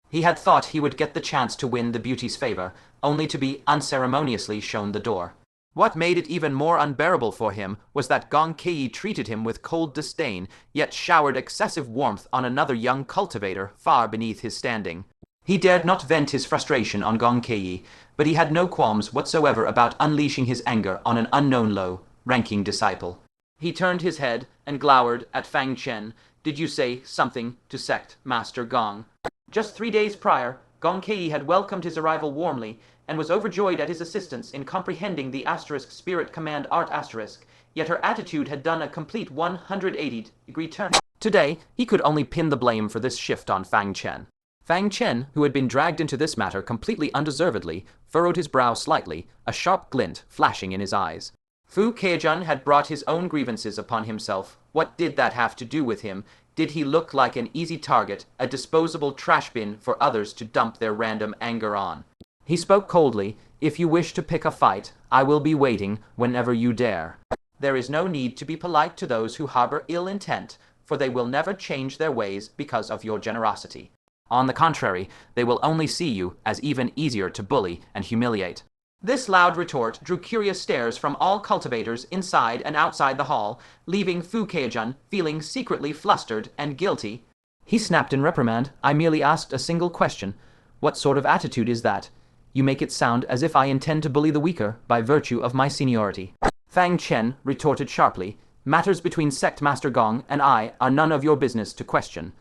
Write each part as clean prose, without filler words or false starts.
He had thought he would get the chance to win the beauty's favor, only to be unceremoniously shown the door. What made it even more unbearable for him was that Gong Caiyi treated him with cold disdain, yet showered excessive warmth on another young cultivator far beneath his standing. He dared not vent his frustration on Gong Caiyi, but he had no qualms whatsoever about unleashing his anger on an unknown low-ranking disciple. He turned his head and glowered at Fang Chen. "Did you say something to Sect Master Gong?" Just 3 days prior, Gong Caiyi had welcomed his arrival warmly, and was overjoyed at his assistance in comprehending the Spirit Command Art *, yet her attitude had done a complete 180-degree turn. Today, he could only pin the blame for this shift on Fang Chen. Fang Chen, who had been dragged into this matter completely undeservedly, furrowed his brow slightly, a sharp glint flashing in his eyes. Fu Keijun had brought his own grievances upon himself. What did that have to do with him? Did he look like an easy target, a disposable trash bin for others to dump their random anger on? He spoke coldly. "If you wish to pick a fight, I will be waiting whenever you dare. There is no need to be polite to those who harbor ill intent, for they will never change their ways because of your generosity. On the contrary, they will only see you as even easier to bully and humiliate." This loud retort drew curious stares from all cultivators inside and outside the hall, leaving Fu Keijun feeling secretly flustered and guilty. He snapped in reprimand. "I merely asked a single question. What sort of attitude is that? You make it sound as if I intend to bully the weaker by virtue of my seniority." Fang Chen retorted sharply. "Matters between Sect Master Gong and I are none of your business to question.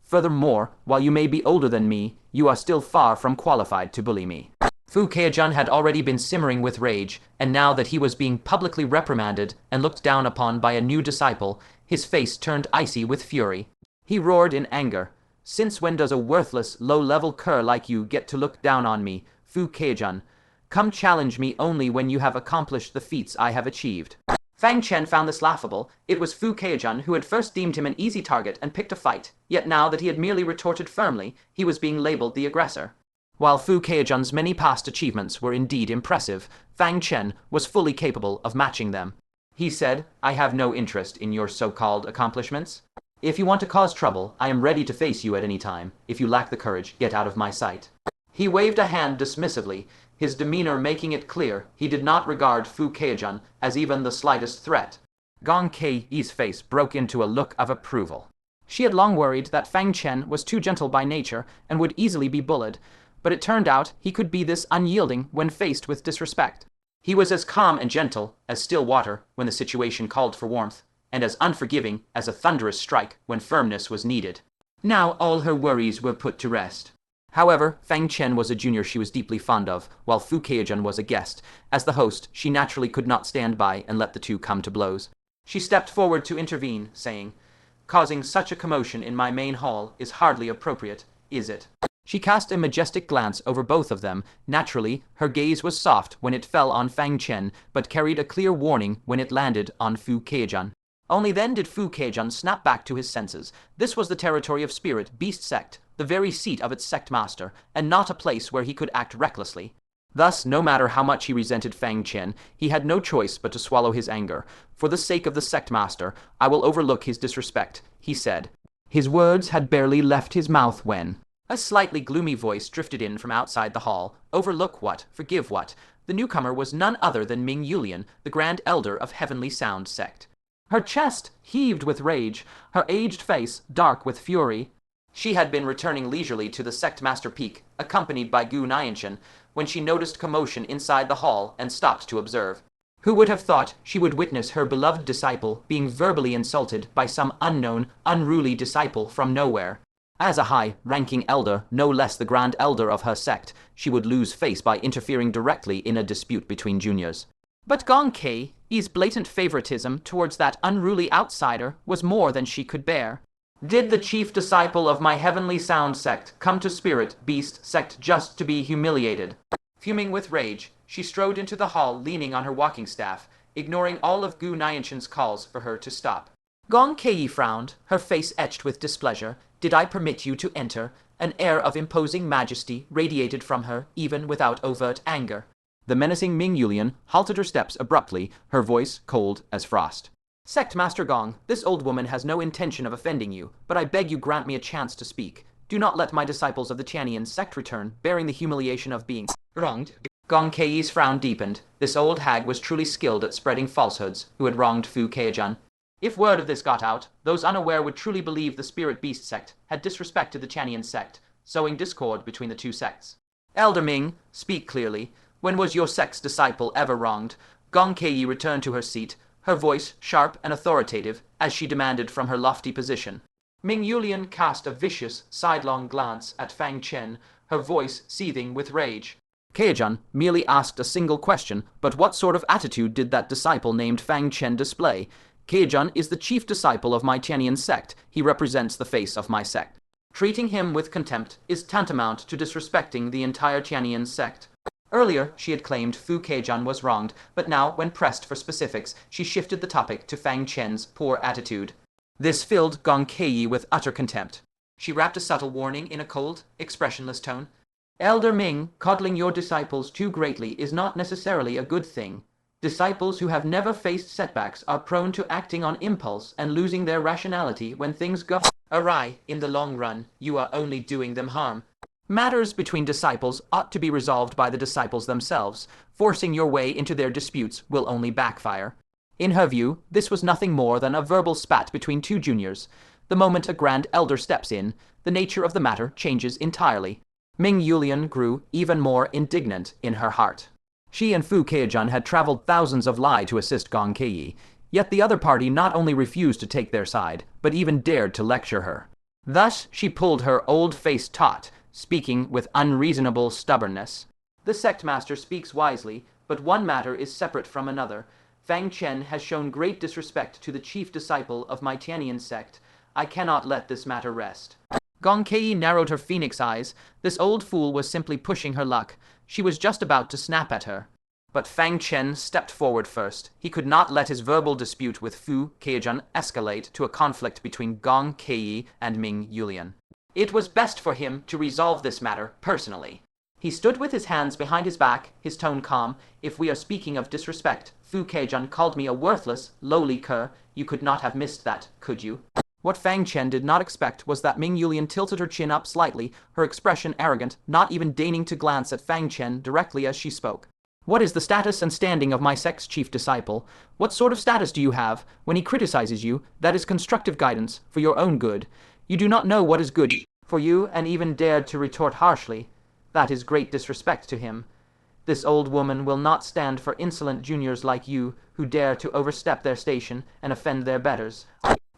Furthermore, while you may be older than me, you are still far from qualified to bully me." Fu Keijun had already been simmering with rage, and now that he was being publicly reprimanded and looked down upon by a new disciple, his face turned icy with fury. He roared in anger. "Since when does a worthless, low-level cur like you get to look down on me, Fu Keijun? Come challenge me only when you have accomplished the feats I have achieved." Fang Chen found this laughable. It was Fu Keijun who had first deemed him an easy target and picked a fight, yet now that he had merely retorted firmly, he was being labeled the aggressor. While Fu Keijun's many past achievements were indeed impressive, Fang Chen was fully capable of matching them. He said, "I have no interest in your so-called accomplishments. If you want to cause trouble, I am ready to face you at any time. If you lack the courage, get out of my sight." He waved a hand dismissively, his demeanor making it clear he did not regard Fu Keijun as even the slightest threat. Gong Caiyi's face broke into a look of approval. She had long worried that Fang Chen was too gentle by nature and would easily be bullied, but it turned out he could be this unyielding when faced with disrespect. He was as calm and gentle as still water when the situation called for warmth, and as unforgiving as a thunderous strike when firmness was needed. Now all her worries were put to rest. However, Fang Chen was a junior she was deeply fond of, while Fu Keijun was a guest. As the host, she naturally could not stand by and let the two come to blows. She stepped forward to intervene, saying, "Causing such a commotion in my main hall is hardly appropriate, is it?" She cast a majestic glance over both of them. Naturally, her gaze was soft when it fell on Fang Chen, but carried a clear warning when it landed on Fu Keijun. Only then did Fu Keijun snap back to his senses. This was the territory of Spirit Beast Sect, the very seat of its sect master, and not a place where he could act recklessly. Thus, no matter how much he resented Fang Chen, he had no choice but to swallow his anger. "For the sake of the sect master, I will overlook his disrespect," he said. His words had barely left his mouth when a slightly gloomy voice drifted in from outside the hall. Overlook what? Forgive what? The newcomer was none other than Ming Youlian, the Grand Elder of Heavenly Sound Sect. Her chest heaved with rage, her aged face dark with fury. She had been returning leisurely to the Sect Master Peak, accompanied by Gu Nianchen, when she noticed commotion inside the hall and stopped to observe. Who would have thought she would witness her beloved disciple being verbally insulted by some unknown, unruly disciple from nowhere? As a high-ranking elder, no less the Grand Elder of her sect, she would lose face by interfering directly in a dispute between juniors. But Gong Caiyi's blatant favoritism towards that unruly outsider was more than she could bear. "Did the chief disciple of my Heavenly Sound Sect come to Spirit Beast Sect just to be humiliated?" Fuming with rage, she strode into the hall leaning on her walking staff, ignoring all of Gu Nianchen's calls for her to stop. Gong Caiyi frowned, her face etched with displeasure. "Did I permit you to enter?" An air of imposing majesty radiated from her, even without overt anger. The menacing Ming Youlian halted her steps abruptly, her voice cold as frost. "Sect Master Gong, this old woman has no intention of offending you, but I beg you grant me a chance to speak. Do not let my disciples of the Xianxia sect return, bearing the humiliation of being wronged. Gong Caiyi's frown deepened. This old hag was truly skilled at spreading falsehoods, who had wronged Fu Keijun. If word of this got out, those unaware would truly believe the Spirit Beast Sect had disrespected the Xianxia sect, sowing discord between the two sects. Elder Ming, speak clearly. When was your sect's disciple ever wronged? Gong Caiyi returned to her seat, her voice sharp and authoritative, as she demanded from her lofty position. Ming Youlian cast a vicious, sidelong glance at Fang Chen, her voice seething with rage. Chaojun merely asked a single question, but what sort of attitude did that disciple named Fang Chen display? Chaojun is the chief disciple of my Xianxia sect. He represents the face of my sect. Treating him with contempt is tantamount to disrespecting the entire Xianxia sect. Earlier, she had claimed Fu Keijun was wronged, but now, when pressed for specifics, she shifted the topic to Fang Chen's poor attitude. This filled Gong Caiyi with utter contempt. She rapped a subtle warning in a cold, expressionless tone. Elder Ming, coddling your disciples too greatly is not necessarily a good thing. Disciples who have never faced setbacks are prone to acting on impulse and losing their rationality when things go awry. In the long run, you are only doing them harm. Matters between disciples ought to be resolved by the disciples themselves. Forcing your way into their disputes will only backfire. In her view, this was nothing more than a verbal spat between two juniors. The moment a grand elder steps in, the nature of the matter changes entirely. Ming Youlian grew even more indignant in her heart. She and Fu Keijun had traveled thousands of li to assist Gong Caiyi, yet the other party not only refused to take their side, but even dared to lecture her. Thus she pulled her old face taut, speaking with unreasonable stubbornness. The Sect Master speaks wisely, but one matter is separate from another. Fang Chen has shown great disrespect to the chief disciple of my Xianxia sect. I cannot let this matter rest. Gong Caiyi narrowed her phoenix eyes. This old fool was simply pushing her luck. She was just about to snap at her. But Fang Chen stepped forward first. He could not let his verbal dispute with Fu Keijun escalate to a conflict between Gong Caiyi and Ming Youlian. It was best for him to resolve this matter personally. He stood with his hands behind his back, his tone calm. If we are speaking of disrespect, Fu Keijun called me a worthless, lowly cur. You could not have missed that, could you? What Fang Chen did not expect was that Ming Youlian tilted her chin up slightly, her expression arrogant, not even deigning to glance at Fang Chen directly as she spoke. What is the status and standing of my sect's chief disciple? What sort of status do you have? When he criticizes you, that is constructive guidance, for your own good. You do not know what is good for you, and even dared to retort harshly. That is great disrespect to him. This old woman will not stand for insolent juniors like you, who dare to overstep their station and offend their betters.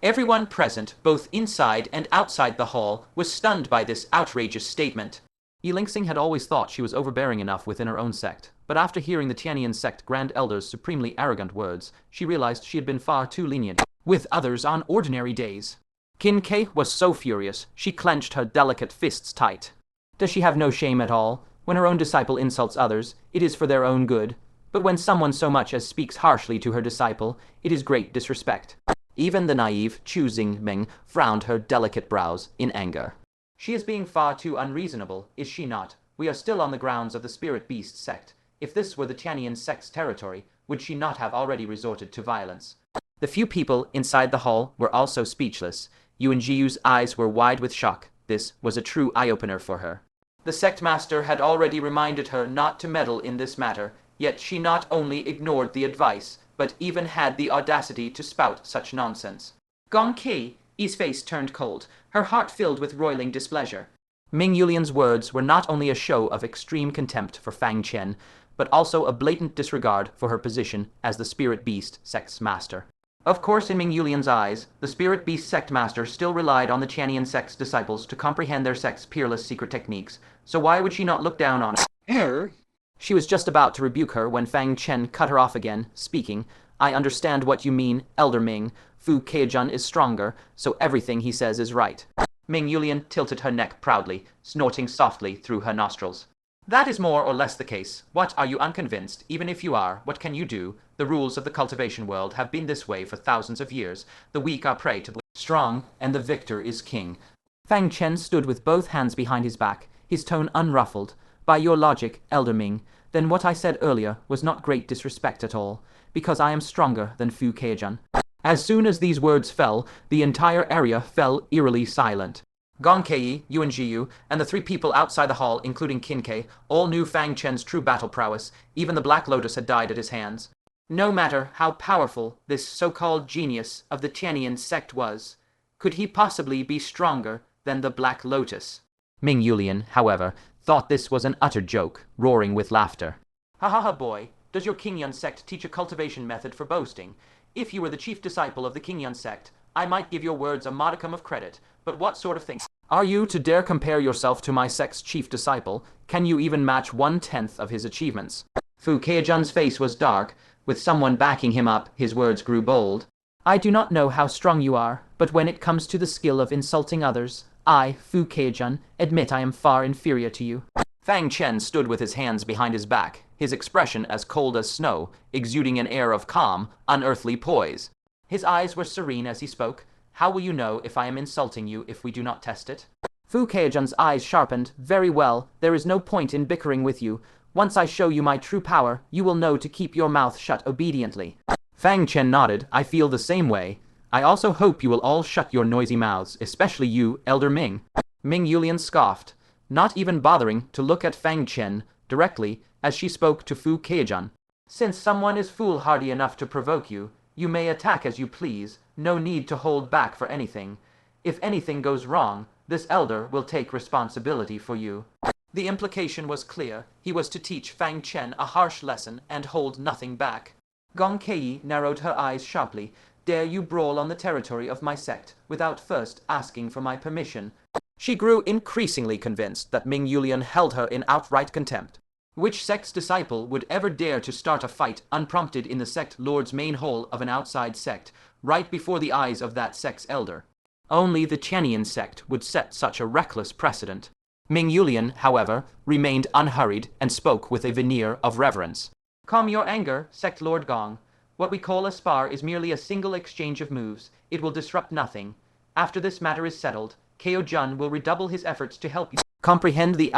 Everyone present, both inside and outside the hall, was stunned by this outrageous statement. Yilingxing had always thought she was overbearing enough within her own sect, but after hearing the Xianxia sect Grand Elder's supremely arrogant words, she realized she had been far too lenient with others on ordinary days. Qin Ke was so furious, she clenched her delicate fists tight. Does she have no shame at all? When her own disciple insults others, it is for their own good. But when someone so much as speaks harshly to her disciple, it is great disrespect. Even the naive Chu Xingming frowned her delicate brows in anger. She is being far too unreasonable, is she not? We are still on the grounds of the Spirit Beast Sect. If this were the Xianxia sect's territory, would she not have already resorted to violence? The few people inside the hall were also speechless. Yuan Jiyu's eyes were wide with shock. This was a true eye-opener for her. The Sect Master had already reminded her not to meddle in this matter, yet she not only ignored the advice, but even had the audacity to spout such nonsense. Gong Caiyi's face turned cold, her heart filled with roiling displeasure. Ming Youlian's words were not only a show of extreme contempt for Fang Chen, but also a blatant disregard for her position as the Spirit Beast Sect's master. Of course, in Ming Youlian's eyes, the Spirit Beast Sect Master still relied on the Xianxia sect's disciples to comprehend their sect's peerless secret techniques, so why would she not look down on her? She was just about to rebuke her when Fang Chen cut her off again, speaking. I understand what you mean, Elder Ming. Fu Keijun is stronger, so everything he says is right. Ming Youlian tilted her neck proudly, snorting softly through her nostrils. That is more or less the case. What, are you unconvinced? Even if you are, what can you do? The rules of the cultivation world have been this way for thousands of years. The weak are prey to the strong, and the victor is king. Fang Chen stood with both hands behind his back, his tone unruffled. By your logic, Elder Ming, then what I said earlier was not great disrespect at all, because I am stronger than Fu Keijun. As soon as these words fell, the entire area fell eerily silent. Gong Caiyi, Yuan Jiyu, and the 3 people outside the hall, including Qin all knew Fang Chen's true battle prowess. Even the Black Lotus had died at his hands. No matter how powerful this so-called genius of the Tianyan sect was, could he possibly be stronger than the Black Lotus? Ming Youlian, however, thought this was an utter joke, roaring with laughter. Ha ha ha, boy, does your Qingyun sect teach a cultivation method for boasting? If you were the chief disciple of the Qingyun sect, I might give your words a modicum of credit, but what sort of things are you to dare compare yourself to my sect's chief disciple? Can you even match 1/10 of his achievements? Fu Keijun's face was dark. With someone backing him up, his words grew bold. I do not know how strong you are, but when it comes to the skill of insulting others, I, Fu Keijun, admit I am far inferior to you. Fang Chen stood with his hands behind his back, his expression as cold as snow, exuding an air of calm, unearthly poise. His eyes were serene as he spoke. How will you know if I am insulting you if we do not test it? Fu Keijun's eyes sharpened. Very well, there is no point in bickering with you. Once I show you my true power, you will know to keep your mouth shut obediently. Fang Chen nodded. I feel the same way. I also hope you will all shut your noisy mouths, especially you, Elder Ming. Ming Youlian scoffed, not even bothering to look at Fang Chen directly as she spoke to Fu Keijun. Since someone is foolhardy enough to provoke you, you may attack as you please, no need to hold back for anything. If anything goes wrong, this elder will take responsibility for you. The implication was clear. He was to teach Fang Chen a harsh lesson and hold nothing back. Gong Caiyi narrowed her eyes sharply. Dare you brawl on the territory of my sect without first asking for my permission? She grew increasingly convinced that Ming Youlian held her in outright contempt. Which sect's disciple would ever dare to start a fight unprompted in the sect lord's main hall of an outside sect, right before the eyes of that sect's elder? Only the Tianyan sect would set such a reckless precedent. Ming Youlian, however, remained unhurried and spoke with a veneer of reverence. Calm your anger, Sect Lord Gong. What we call a spar is merely a single exchange of moves. It will disrupt nothing. After this matter is settled, Chaojun will redouble his efforts to help you comprehend the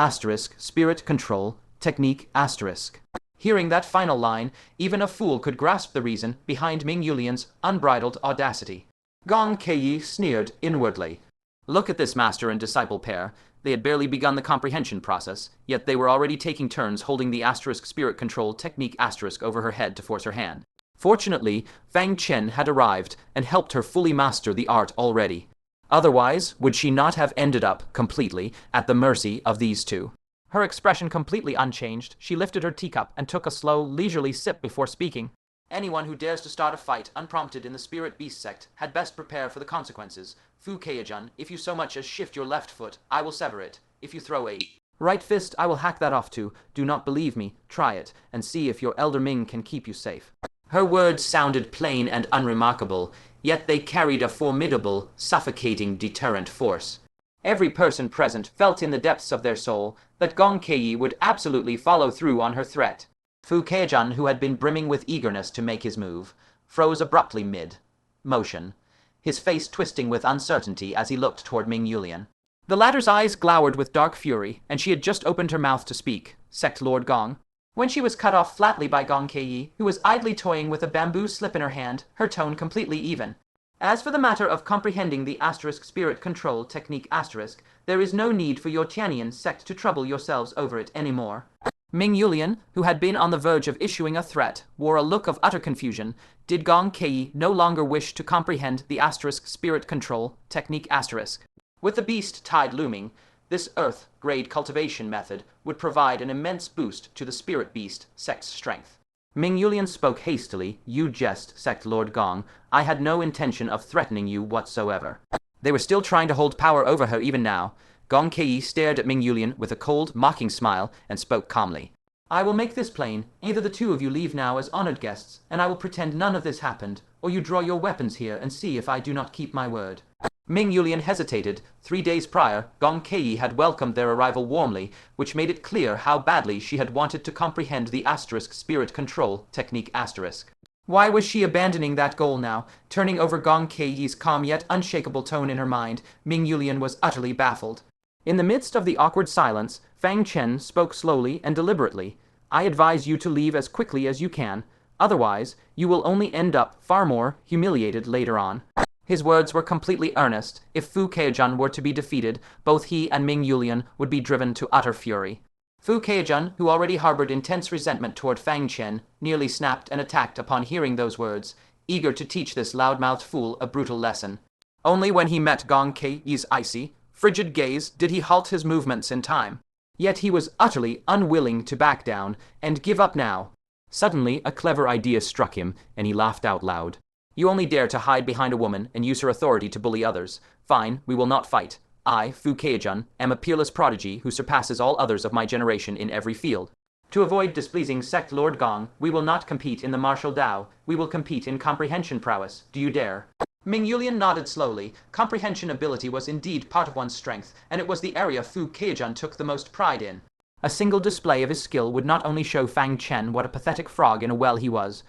spirit control technique *. Hearing that final line, even a fool could grasp the reason behind Ming Youlian's unbridled audacity. Gong Caiyi sneered inwardly. Look at this master and disciple pair. They had barely begun the comprehension process, yet they were already taking turns holding the spirit control technique * over her head to force her hand. Fortunately, Fang Chen had arrived and helped her fully master the art already. Otherwise, would she not have ended up, completely, at the mercy of these two? Her expression completely unchanged, she lifted her teacup and took a slow, leisurely sip before speaking. Anyone who dares to start a fight unprompted in the Spirit Beast Sect had best prepare for the consequences. Fu Keijun, if you so much as shift your left foot, I will sever it. If you throw a right fist, I will hack that off too. Do not believe me, try it, and see if your Elder Ming can keep you safe. Her words sounded plain and unremarkable, yet they carried a formidable, suffocating deterrent force. Every person present felt in the depths of their soul that Gong Caiyi would absolutely follow through on her threat. Fu Keijun, who had been brimming with eagerness to make his move, froze abruptly mid-motion, his face twisting with uncertainty as he looked toward Ming Youlian. The latter's eyes glowered with dark fury, and she had just opened her mouth to speak, Sect Lord Gong, when she was cut off flatly by Gong Caiyi, who was idly toying with a bamboo slip in her hand, her tone completely even. As for the matter of comprehending the spirit control technique *, there is no need for your Tianyan sect to trouble yourselves over it anymore. Ming Youlian, who had been on the verge of issuing a threat, wore a look of utter confusion. Did Gong Caiyi no longer wish to comprehend the spirit control technique *? With the beast tide looming, this Earth-grade cultivation method would provide an immense boost to the Spirit Beast Sect's strength. Ming Youlian spoke hastily. You jest, Sect Lord Gong. I had no intention of threatening you whatsoever. They were still trying to hold power over her even now. Gong Caiyi stared at Ming Youlian with a cold, mocking smile and spoke calmly. I will make this plain. Either the two of you leave now as honored guests, and I will pretend none of this happened, or you draw your weapons here and see if I do not keep my word. Ming Youlian hesitated. 3 days prior, Gong Caiyi had welcomed their arrival warmly, which made it clear how badly she had wanted to comprehend the spirit control technique *. Why was she abandoning that goal now, turning over Gong Caiyi's calm yet unshakable tone in her mind? Ming Youlian was utterly baffled. In the midst of the awkward silence, Fang Chen spoke slowly and deliberately. I advise you to leave as quickly as you can. Otherwise, you will only end up far more humiliated later on. His words were completely earnest. If Fu Keijun were to be defeated, both he and Ming Youlian would be driven to utter fury. Fu Keijun, who already harbored intense resentment toward Fang Chen, nearly snapped and attacked upon hearing those words, eager to teach this loudmouthed fool a brutal lesson. Only when he met Gong Caiyi's icy, frigid gaze did he halt his movements in time. Yet he was utterly unwilling to back down and give up now. Suddenly, a clever idea struck him, and he laughed out loud. You only dare to hide behind a woman and use her authority to bully others. Fine, we will not fight. I, Fu Keijun, am a peerless prodigy who surpasses all others of my generation in every field. To avoid displeasing Sect Lord Gong, we will not compete in the martial Dao. We will compete in comprehension prowess. Do you dare? Ming Youlian nodded slowly. Comprehension ability was indeed part of one's strength, and it was the area Fu Keijun took the most pride in. A single display of his skill would not only show Fang Chen what a pathetic frog in a well he was,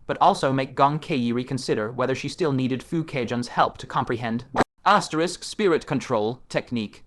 but also make Gong Caiyi reconsider whether she still needed Fu Keijun's help to comprehend spirit control technique.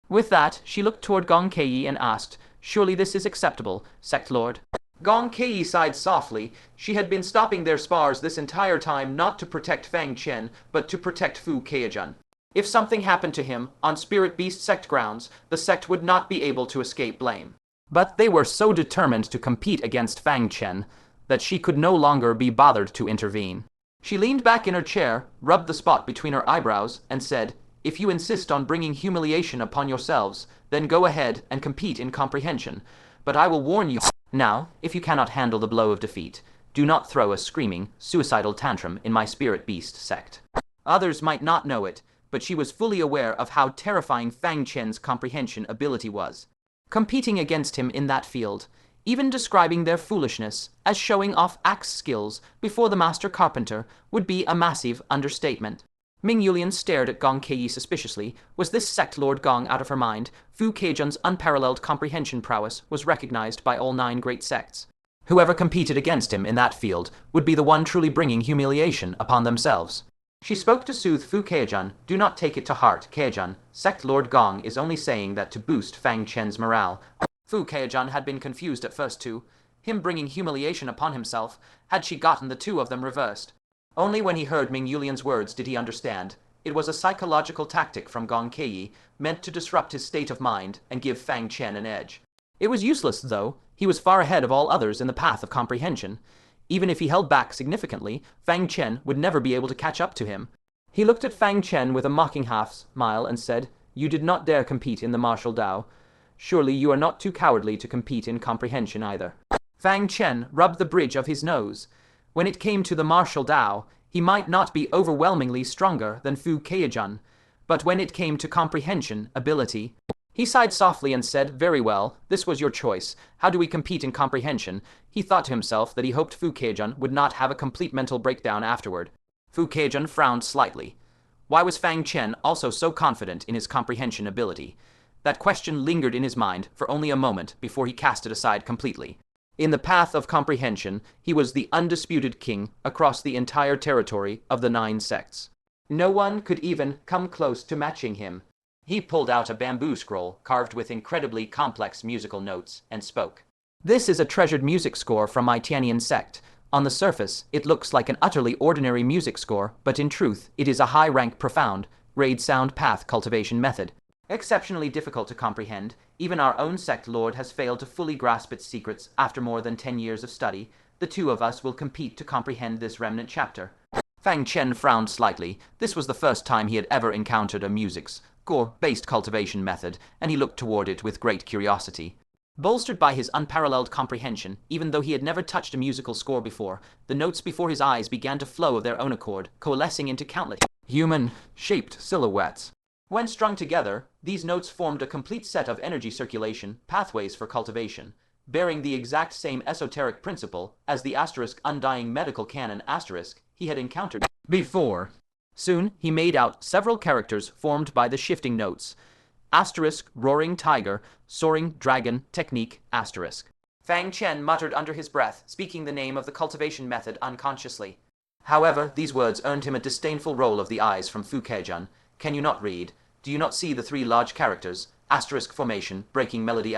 With that, she looked toward Gong Caiyi and asked, surely this is acceptable, Sect Lord? Gong Caiyi sighed softly. She had been stopping their spars this entire time not to protect Fang Chen, but to protect Fu Keijun. If something happened to him on Spirit Beast Sect grounds, the sect would not be able to escape blame. But they were so determined to compete against Fang Chen that she could no longer be bothered to intervene. She leaned back in her chair, rubbed the spot between her eyebrows, and said, if you insist on bringing humiliation upon yourselves, then go ahead and compete in comprehension. But I will warn you now, if you cannot handle the blow of defeat, do not throw a screaming, suicidal tantrum in my Spirit Beast Sect. Others might not know it, but she was fully aware of how terrifying Fang Chen's comprehension ability was. Competing against him in that field, even describing their foolishness as showing off axe skills before the master carpenter would be a massive understatement. Ming Youlian stared at Gong Caiyi suspiciously. Was this Sect Lord Gong out of her mind? Fu Keijun's unparalleled comprehension prowess was recognized by all 9 great sects. Whoever competed against him in that field would be the one truly bringing humiliation upon themselves. She spoke to soothe Fu Keijun. Do not take it to heart, Keijun. Sect Lord Gong is only saying that to boost Fang Chen's morale. Fu Keijun had been confused at first too. Him bringing humiliation upon himself, had she gotten the two of them reversed? Only when he heard Ming Youlian's words did he understand. It was a psychological tactic from Gong Caiyi, meant to disrupt his state of mind and give Fang Chen an edge. It was useless, though. He was far ahead of all others in the path of comprehension. Even if he held back significantly, Fang Chen would never be able to catch up to him. He looked at Fang Chen with a mocking half-smile and said, you did not dare compete in the martial Dao. Surely you are not too cowardly to compete in comprehension either. Fang Chen rubbed the bridge of his nose. When it came to the martial Dao, he might not be overwhelmingly stronger than Fu Keijun, but when it came to comprehension ability, he sighed softly and said, very well, this was your choice. How do we compete in comprehension? He thought to himself that he hoped Fu Keijun would not have a complete mental breakdown afterward. Fu Keijun frowned slightly. Why was Fang Chen also so confident in his comprehension ability? That question lingered in his mind for only a moment before he cast it aside completely. In the path of comprehension, he was the undisputed king across the entire territory of the 9 sects. No one could even come close to matching him. He pulled out a bamboo scroll carved with incredibly complex musical notes and spoke. This is a treasured music score from my Tianyan sect. On the surface, it looks like an utterly ordinary music score, but in truth, it is a high-rank profound, raid sound path cultivation method. Exceptionally difficult to comprehend, even our own sect lord has failed to fully grasp its secrets after more than 10 years of study. The two of us will compete to comprehend this remnant chapter. Fang Chen frowned slightly. This was the first time he had ever encountered a music score-based cultivation method, and he looked toward it with great curiosity. Bolstered by his unparalleled comprehension, even though he had never touched a musical score before, the notes before his eyes began to flow of their own accord, coalescing into countless human-shaped silhouettes. When strung together, these notes formed a complete set of energy circulation pathways for cultivation, bearing the exact same esoteric principle as the undying medical canon he had encountered before. Soon, he made out several characters formed by the shifting notes. Roaring tiger, soaring dragon, technique, Fang Chen muttered under his breath, speaking the name of the cultivation method unconsciously. However, these words earned him a disdainful roll of the eyes from Fu Keijun. Can you not read? Do you not see the 3 large characters, formation, breaking melody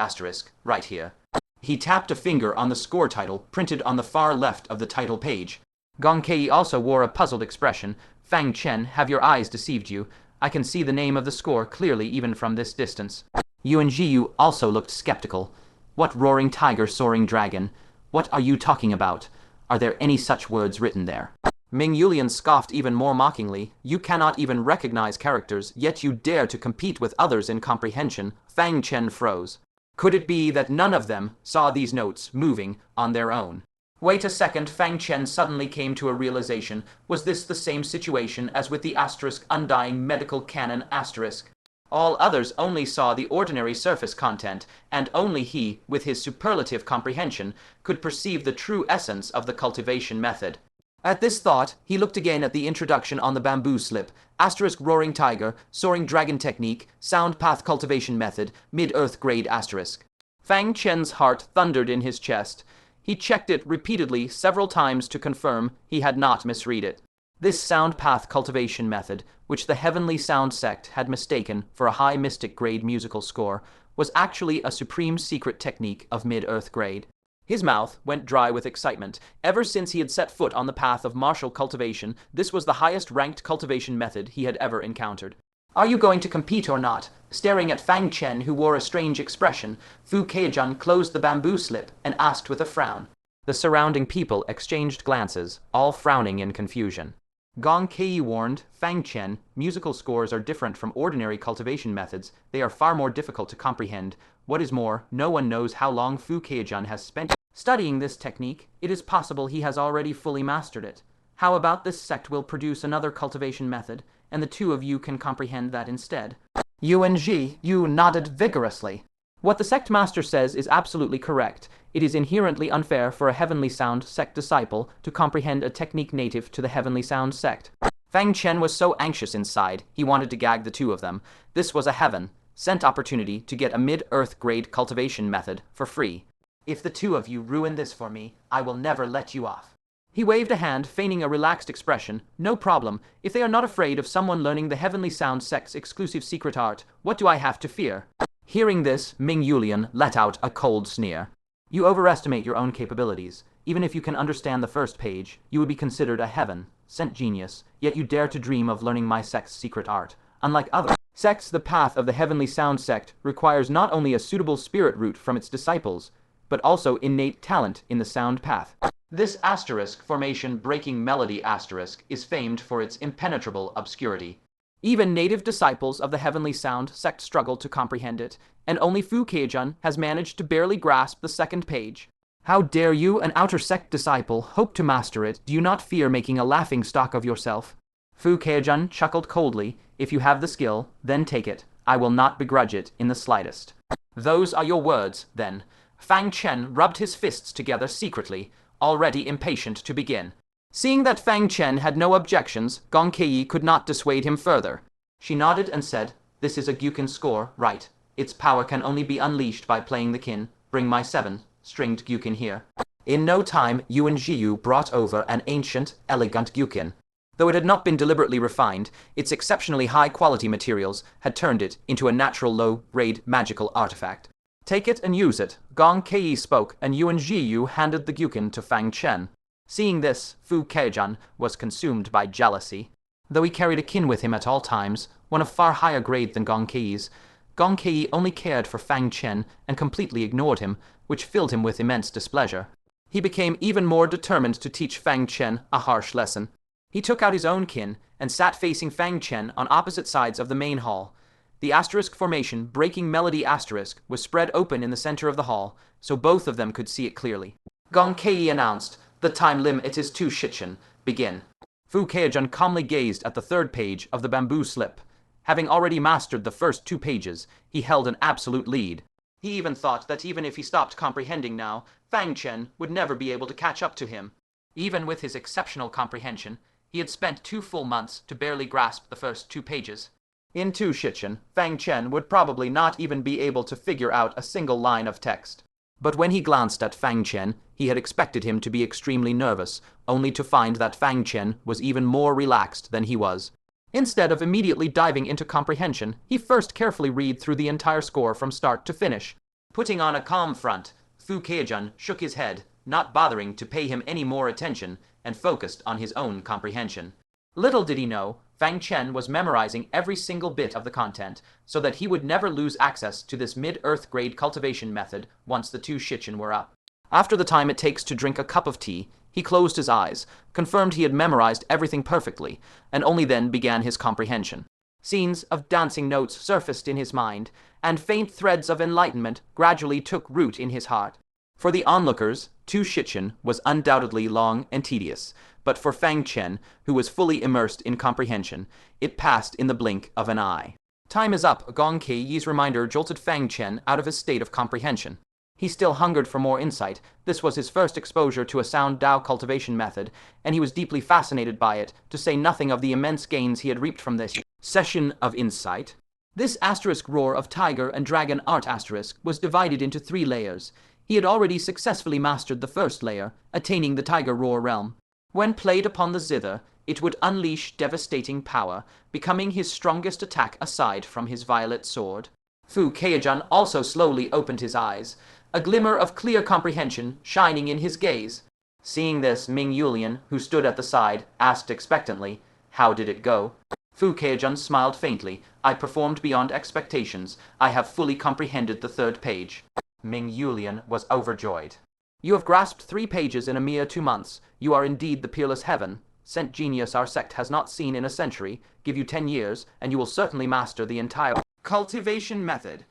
right here? He tapped a finger on the score title printed on the far left of the title page. Gong Caiyi also wore a puzzled expression. Fang Chen, have your eyes deceived you? I can see the name of the score clearly even from this distance. Yuan Jiyu also looked skeptical. What roaring tiger, soaring dragon? What are you talking about? Are there any such words written there? Ming Youlian scoffed even more mockingly. You cannot even recognize characters, yet you dare to compete with others in comprehension. Fang Chen froze. Could it be that none of them saw these notes moving on their own? Wait a second, Fang Chen suddenly came to a realization. Was this the same situation as with the asterisk undying medical canon asterisk? All others only saw the ordinary surface content, and only he, with his superlative comprehension, could perceive the true essence of the cultivation method. At this thought, he looked again at the introduction on the bamboo slip, asterisk roaring tiger, soaring dragon technique, sound path cultivation method, mid-earth grade asterisk. Fang Chen's heart thundered in his chest. He checked it repeatedly several times to confirm he had not misread it. This sound path cultivation method, which the Heavenly Sound Sect had mistaken for a high mystic grade musical score, was actually a supreme secret technique of mid-earth grade. His mouth went dry with excitement. Ever since he had set foot on the path of martial cultivation, this was the highest-ranked cultivation method he had ever encountered. Are you going to compete or not? Staring at Fang Chen, who wore a strange expression, Fu Keijun closed the bamboo slip and asked with a frown. The surrounding people exchanged glances, all frowning in confusion. Gong Caiyi warned, Fang Chen, musical scores are different from ordinary cultivation methods. They are far more difficult to comprehend. What is more, no one knows how long Fu Keijun has spent studying this technique. It is possible he has already fully mastered it. How about this sect will produce another cultivation method, and the two of you can comprehend that instead? Yuan Ji, you nodded vigorously. What the Sect Master says is absolutely correct. It is inherently unfair for a Heavenly Sound Sect disciple to comprehend a technique native to the Heavenly Sound Sect. Fang Chen was so anxious inside, he wanted to gag the two of them. This was a heaven-sent opportunity to get a mid-earth grade cultivation method for free. If the two of you ruin this for me, I will never let you off. He waved a hand, feigning a relaxed expression. No problem. If they are not afraid of someone learning the Heavenly Sound Sect's exclusive secret art, what do I have to fear? Hearing this, Ming Youlian let out a cold sneer. You overestimate your own capabilities. Even if you can understand the first page, you would be considered a heaven-sent genius, yet you dare to dream of learning my sect's secret art. Unlike other sects, the path of the Heavenly Sound Sect requires not only a suitable spirit root from its disciples, but also innate talent in the sound path. This asterisk formation breaking melody asterisk is famed for its impenetrable obscurity. Even native disciples of the Heavenly Sound Sect struggle to comprehend it, and only Fu Keijun has managed to barely grasp the second page. How dare you, an outer sect disciple, hope to master it? Do you not fear making a laughing stock of yourself? Fu Keijun chuckled coldly. If you have the skill, then take it. I will not begrudge it in the slightest. Those are your words, then. Fang Chen rubbed his fists together secretly, already impatient to begin. Seeing that Fang Chen had no objections, Gong Caiyi could not dissuade him further. She nodded and said, This is a Gyukin score, right? Its power can only be unleashed by playing the kin. Bring my 7-stringed Gyukin here. In no time, Yuan Jiyu brought over an ancient, elegant Gyukin. Though it had not been deliberately refined, its exceptionally high-quality materials had turned it into a natural low-grade magical artifact. Take it and use it. Gong Caiyi spoke, and Yuan Jiyu handed the Gyukin to Fang Chen. Seeing this, Fu Keijun was consumed by jealousy. Though he carried a kin with him at all times, one of far higher grade than Gong Caiyi's, Gong Caiyi only cared for Fang Chen and completely ignored him, which filled him with immense displeasure. He became even more determined to teach Fang Chen a harsh lesson. He took out his own kin and sat facing Fang Chen on opposite sides of the main hall. The asterisk formation, breaking melody asterisk, was spread open in the center of the hall, so both of them could see it clearly. Gong Caiyi announced, The time limit is 2 shichen. Begin. Fu Keijun calmly gazed at the third page of the bamboo slip. Having already mastered the first 2 pages, he held an absolute lead. He even thought that even if he stopped comprehending now, Fang Chen would never be able to catch up to him. Even with his exceptional comprehension, he had spent 2 full months to barely grasp the first 2 pages. In 2 shichen, Fang Chen would probably not even be able to figure out a single line of text. But when he glanced at Fang Chen, he had expected him to be extremely nervous, only to find that Fang Chen was even more relaxed than he was. Instead of immediately diving into comprehension, he first carefully read through the entire score from start to finish. Putting on a calm front, Fu Keijun shook his head, not bothering to pay him any more attention, and focused on his own comprehension. Little did he know, Fang Chen was memorizing every single bit of the content, so that he would never lose access to this mid-earth grade cultivation method once the 2 shichen were up. After the time it takes to drink a cup of tea, he closed his eyes, confirmed he had memorized everything perfectly, and only then began his comprehension. Scenes of dancing notes surfaced in his mind, and faint threads of enlightenment gradually took root in his heart. For the onlookers, 2 shichen was undoubtedly long and tedious, but for Fang Chen, who was fully immersed in comprehension, it passed in the blink of an eye. Time is up, Gong Caiyi's reminder jolted Fang Chen out of his state of comprehension. He still hungered for more insight. This was his first exposure to a sound Dao cultivation method, and he was deeply fascinated by it, to say nothing of the immense gains he had reaped from this session of insight. This asterisk roar of tiger and dragon art asterisk was divided into 3 layers. He had already successfully mastered the first layer, attaining the tiger roar realm. When played upon the zither, it would unleash devastating power, becoming his strongest attack aside from his violet sword. Fu Chaojun also slowly opened his eyes, a glimmer of clear comprehension shining in his gaze. Seeing this, Ming Youlian, who stood at the side, asked expectantly, "How did it go?" Fu Chaojun smiled faintly. "I performed beyond expectations. I have fully comprehended the 3rd page." Ming Youlian was overjoyed. "You have grasped 3 pages in a mere 2 months. You are indeed the peerless heaven sent genius our sect has not seen in a century. Give you 10 years, and you will certainly master the entire cultivation method."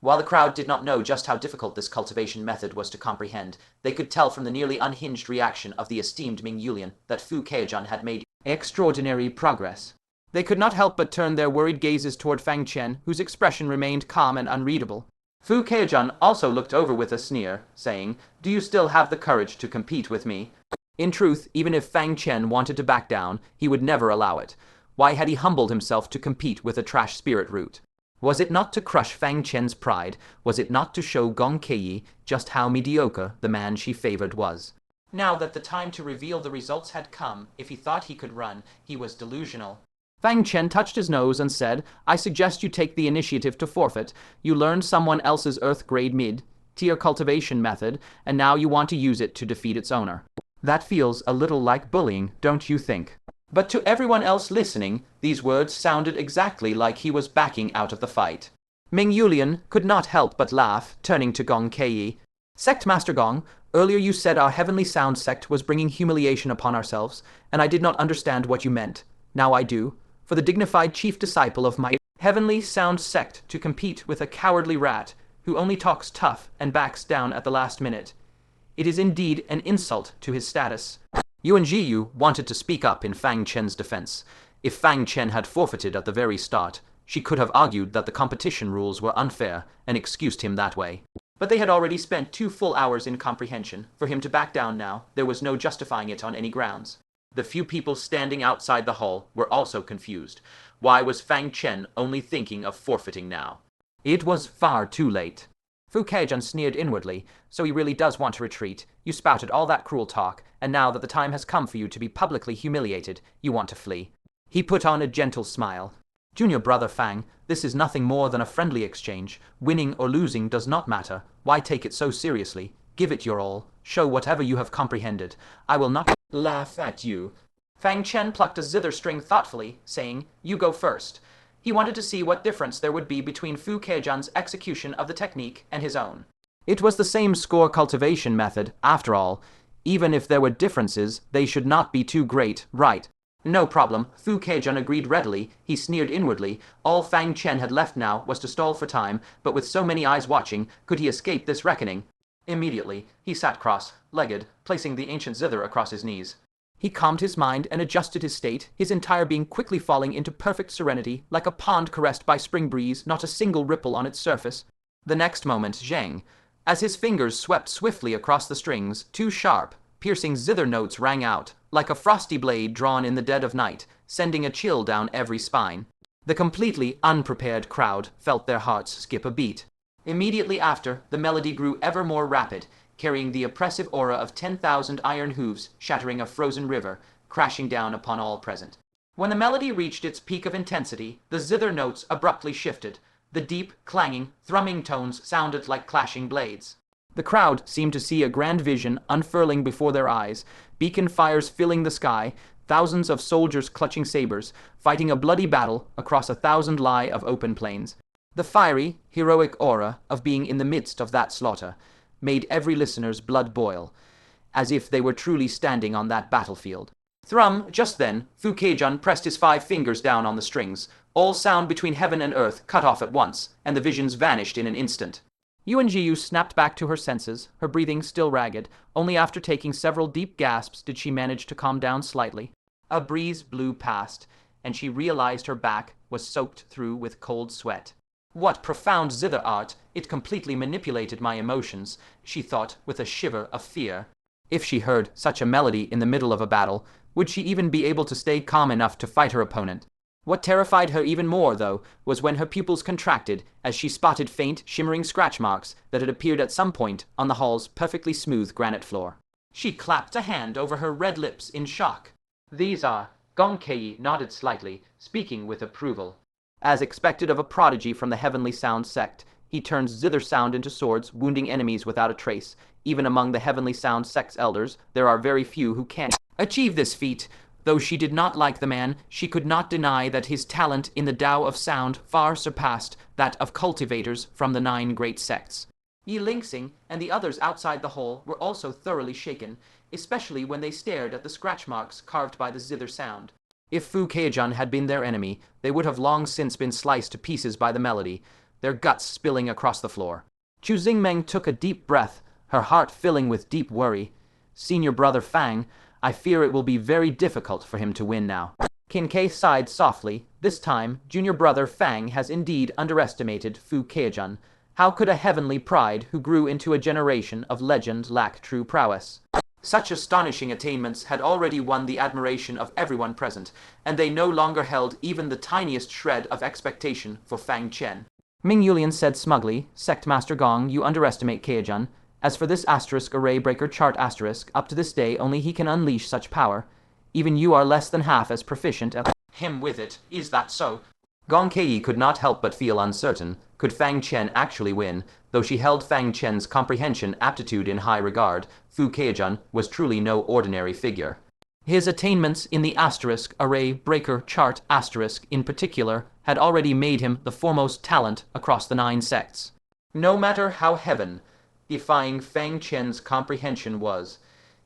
While the crowd did not know just how difficult this cultivation method was to comprehend, they could tell from the nearly unhinged reaction of the esteemed Ming Youlian that Fu Chaojun had made extraordinary progress. They could not help but turn their worried gazes toward Fang Chen, whose expression remained calm and unreadable. Fu Chaojun also looked over with a sneer, saying, "Do you still have the courage to compete with me?" In truth, even if Fang Chen wanted to back down, he would never allow it. Why had he humbled himself to compete with a trash spirit root? Was it not to crush Fang Chen's pride? Was it not to show Gong Caiyi just how mediocre the man she favored was? Now that the time to reveal the results had come, if he thought he could run, he was delusional. Fang Chen touched his nose and said, "I suggest you take the initiative to forfeit. You learned someone else's Earth-grade mid-tier cultivation method, and now you want to use it to defeat its owner. That feels a little like bullying, don't you think?" But to everyone else listening, these words sounded exactly like he was backing out of the fight. Ming Youlian could not help but laugh, turning to Gong Caiyi. "Sect Master Gong, earlier you said our Heavenly Sound Sect was bringing humiliation upon ourselves, and I did not understand what you meant. Now I do. For the dignified chief disciple of my Heavenly Sound Sect to compete with a cowardly rat who only talks tough and backs down at the last minute. It is indeed an insult to his status." Yuan Jiyu wanted to speak up in Fang Chen's defense. If Fang Chen had forfeited at the very start, she could have argued that the competition rules were unfair and excused him that way. But they had already spent 2 full hours in comprehension. For him to back down now, there was no justifying it on any grounds. The few people standing outside the hall were also confused. Why was Fang Chen only thinking of forfeiting now? It was far too late. Fu Chaojun sneered inwardly. "So he really does want to retreat. You spouted all that cruel talk, and now that the time has come for you to be publicly humiliated, you want to flee." He put on a gentle smile. "Junior brother Fang, this is nothing more than a friendly exchange. Winning or losing does not matter. Why take it so seriously? Give it your all. Show whatever you have comprehended. I will not laugh at you." Fang Chen plucked a zither string thoughtfully, saying, "You go first." He wanted to see what difference there would be between Fu Chaojun's execution of the technique and his own. It was the same score cultivation method, after all. Even if there were differences, they should not be too great, right? "No problem," Fu Chaojun agreed readily. He sneered inwardly. All Fang Chen had left now was to stall for time, but with so many eyes watching, could he escape this reckoning? Immediately, he sat cross-legged, placing the ancient zither across his knees. He calmed his mind and adjusted his state, his entire being quickly falling into perfect serenity, like a pond caressed by spring breeze, not a single ripple on its surface. The next moment, Zhang, as his fingers swept swiftly across the strings, 2 sharp, piercing zither notes rang out, like a frosty blade drawn in the dead of night, sending a chill down every spine. The completely unprepared crowd felt their hearts skip a beat. Immediately after, the melody grew ever more rapid, carrying the oppressive aura of 10,000 iron hooves shattering a frozen river, crashing down upon all present. When the melody reached its peak of intensity, the zither notes abruptly shifted. The deep, clanging, thrumming tones sounded like clashing blades. The crowd seemed to see a grand vision unfurling before their eyes, beacon fires filling the sky, thousands of soldiers clutching sabers, fighting a bloody battle across 1,000 li of open plains. The fiery, heroic aura of being in the midst of that slaughter made every listener's blood boil, as if they were truly standing on that battlefield. Thrum, just then, Fu Keijun pressed his 5 fingers down on the strings. All sound between heaven and earth cut off at once, and the visions vanished in an instant. Yuan Jiyu snapped back to her senses, her breathing still ragged. Only after taking several deep gasps did she manage to calm down slightly. A breeze blew past, and she realized her back was soaked through with cold sweat. What profound zither art! It completely manipulated my emotions, she thought with a shiver of fear. If she heard such a melody in the middle of a battle, would she even be able to stay calm enough to fight her opponent? What terrified her even more, though, was when her pupils contracted as she spotted faint, shimmering scratch marks that had appeared at some point on the hall's perfectly smooth granite floor. She clapped a hand over her red lips in shock. "These are..." Gong Caiyi nodded slightly, speaking with approval. As expected of a prodigy from the Heavenly Sound Sect, he turns zither sound into swords, wounding enemies without a trace. Even among the Heavenly Sound Sect's elders, there are very few who can achieve this feat. Though she did not like the man, she could not deny that his talent in the Tao of sound far surpassed that of cultivators from the 9 great sects. Yi Lingxing and the others outside the hall were also thoroughly shaken, especially when they stared at the scratch marks carved by the zither sound. If Fu Keijun had been their enemy, they would have long since been sliced to pieces by the melody, their guts spilling across the floor. Chu Xingmeng took a deep breath, her heart filling with deep worry. "Senior brother Fang, I fear it will be very difficult for him to win now." Qin Kai sighed softly. This time, junior brother Fang has indeed underestimated Fu Keijun. How could a heavenly pride who grew into a generation of legend lack true prowess? Such astonishing attainments had already won the admiration of everyone present, and they no longer held even the tiniest shred of expectation for Fang Chen. Ming Youlian said smugly, "Sect Master Gong, you underestimate Keijun. As for this asterisk array breaker chart asterisk, up to this day only he can unleash such power. Even you are less than half as proficient at him with it. Is that so?" Gong Caiyi could not help but feel uncertain. Could Fang Chen actually win? Though she held Fang Chen's comprehension aptitude in high regard, Fu Keijun was truly no ordinary figure. His attainments in the asterisk array breaker chart asterisk in particular had already made him the foremost talent across the 9 sects. No matter how defying Fang Chen's comprehension was,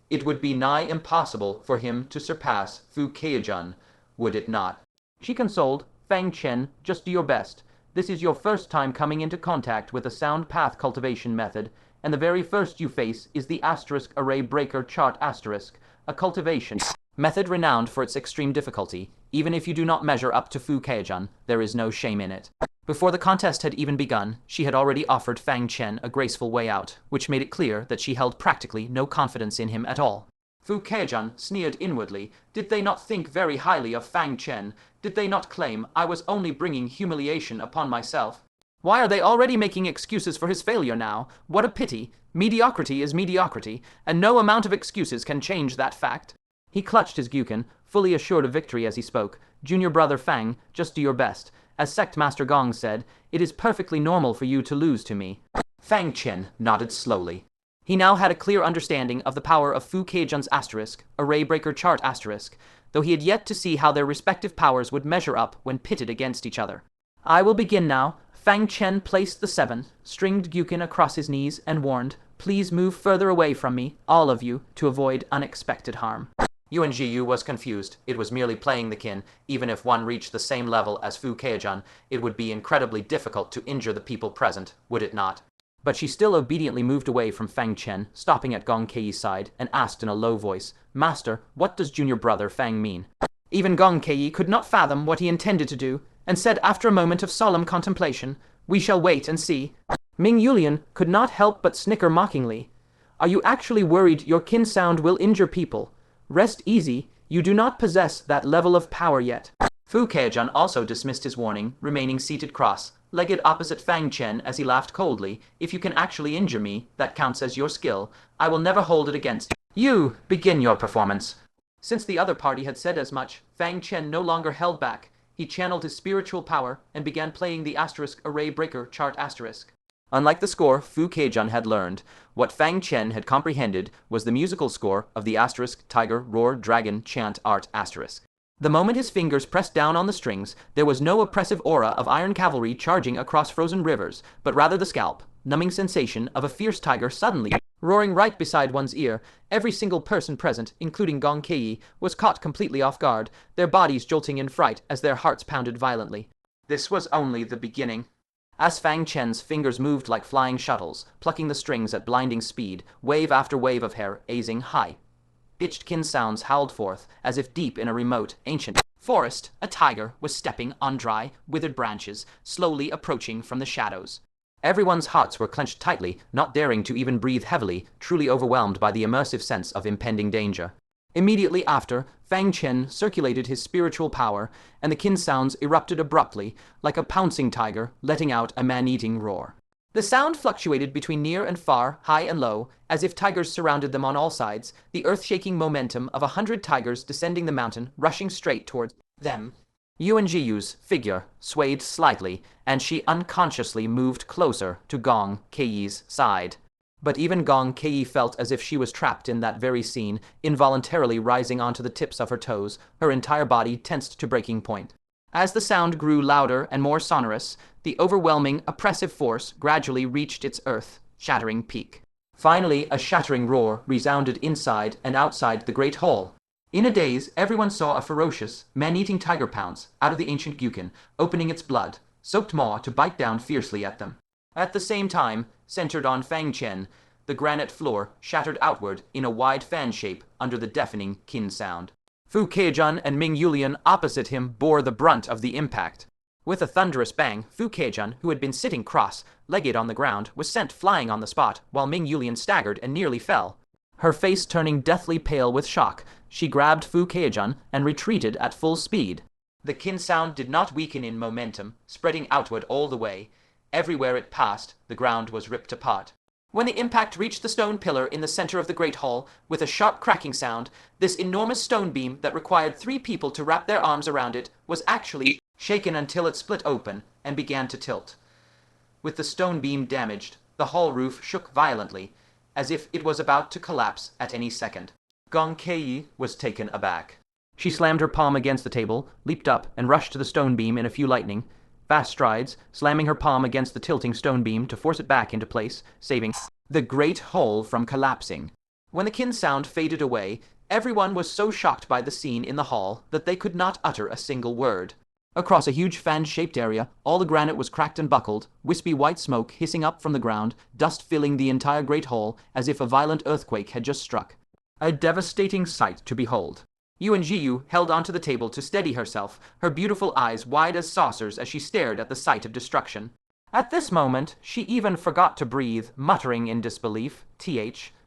it would be nigh impossible for him to surpass Fu Keijun, would it not? She consoled, "Fang Chen, just do your best. This is your first time coming into contact with a sound path cultivation method, and the very first you face is the asterisk array breaker chart asterisk, a cultivation method renowned for its extreme difficulty. Even if you do not measure up to Fu Keijun, there is no shame in it." Before the contest had even begun, she had already offered Fang Chen a graceful way out, which made it clear that she held practically no confidence in him at all. Fu Keijun sneered inwardly. Did they not think very highly of Fang Chen? Did they not claim I was only bringing humiliation upon myself? Why are they already making excuses for his failure now? What a pity! Mediocrity is mediocrity, and no amount of excuses can change that fact. He clutched his gyukan, fully assured of victory as he spoke. "Junior brother Fang, just do your best. As Sect Master Gong said, it is perfectly normal for you to lose to me." Fang Chen nodded slowly. He now had a clear understanding of the power of Fu Keijun's asterisk, array breaker chart asterisk, though he had yet to see how their respective powers would measure up when pitted against each other. "I will begin now." Fang Chen placed the 7-stringed gyukan across his knees and warned, "Please move further away from me, all of you, to avoid unexpected harm." Yuan Jiyu was confused. It was merely playing the kin. Even if one reached the same level as Fu Keijun, it would be incredibly difficult to injure the people present, would it not? But she still obediently moved away from Fang Chen, stopping at Gong Caiyi's side, and asked in a low voice, "Master, what does junior brother Fang mean?" Even Gong Caiyi could not fathom what he intended to do, and said after a moment of solemn contemplation, "We shall wait and see." Ming Youlian could not help but snicker mockingly. "Are you actually worried your kin sound will injure people? Rest easy, you do not possess that level of power yet." Fu Keijun also dismissed his warning, remaining seated cross-legged opposite Fang Chen as he laughed coldly. "If you can actually injure me, that counts as your skill. I will never hold it against you. You begin your performance." Since the other party had said as much, Fang Chen no longer held back. He channeled his spiritual power and began playing the asterisk array breaker chart asterisk. Unlike the score Fu Keijun had learned, what Fang Chen had comprehended was the musical score of the asterisk tiger roar dragon chant art asterisk. The moment his fingers pressed down on the strings, there was no oppressive aura of iron cavalry charging across frozen rivers, but rather the scalp, numbing sensation of a fierce tiger suddenly roaring right beside one's ear. Every single person present, including Gong Caiyi, was caught completely off guard, their bodies jolting in fright as their hearts pounded violently. This was only the beginning. As Fang Chen's fingers moved like flying shuttles, plucking the strings at blinding speed, wave after wave of hair aising high pitched kin sounds howled forth, as if deep in a remote, ancient forest, a tiger was stepping on dry, withered branches, slowly approaching from the shadows. Everyone's hearts were clenched tightly, not daring to even breathe heavily, truly overwhelmed by the immersive sense of impending danger. Immediately after, Fang Chen circulated his spiritual power, and the kin sounds erupted abruptly, like a pouncing tiger letting out a man-eating roar. The sound fluctuated between near and far, high and low, as if tigers surrounded them on all sides, the earth-shaking momentum of 100 tigers descending the mountain, rushing straight towards them. Yuan Jiyu's figure swayed slightly, and she unconsciously moved closer to Gong Caiyi's side. But even Gong Caiyi felt as if she was trapped in that very scene, involuntarily rising onto the tips of her toes, her entire body tensed to breaking point. As the sound grew louder and more sonorous, the overwhelming, oppressive force gradually reached its earth-shattering peak. Finally, a shattering roar resounded inside and outside the great hall. In a daze, everyone saw a ferocious, man-eating tiger pounce out of the ancient Gyukin, opening its blood-soaked maw to bite down fiercely at them. At the same time, centered on Fang Chen, the granite floor shattered outward in a wide fan shape under the deafening kin sound. Fu Keijun and Ming Youlian opposite him bore the brunt of the impact. With a thunderous bang, Fu Keijun, who had been sitting cross-legged on the ground, was sent flying on the spot, while Ming Youlian staggered and nearly fell. Her face turning deathly pale with shock, she grabbed Fu Keijun and retreated at full speed. The kin sound did not weaken in momentum, spreading outward all the way. Everywhere it passed, the ground was ripped apart. When the impact reached the stone pillar in the center of the great hall, with a sharp cracking sound, this enormous stone beam that required 3 people to wrap their arms around it was actually shaken until it split open and began to tilt. With the stone beam damaged, the hall roof shook violently, as if it was about to collapse at any second. Gong Caiyi was taken aback. She slammed her palm against the table, leaped up, and rushed to the stone beam in a few lightning, fast strides, slamming her palm against the tilting stone beam to force it back into place, saving the great hole from collapsing. When the kin sound faded away, everyone was so shocked by the scene in the hall that they could not utter a single word. Across a huge fan-shaped area, all the granite was cracked and buckled, wispy white smoke hissing up from the ground, dust filling the entire great hall as if a violent earthquake had just struck. A devastating sight to behold. Yuan Jiyu held onto the table to steady herself, her beautiful eyes wide as saucers as she stared at the sight of destruction. At this moment, she even forgot to breathe, muttering in disbelief,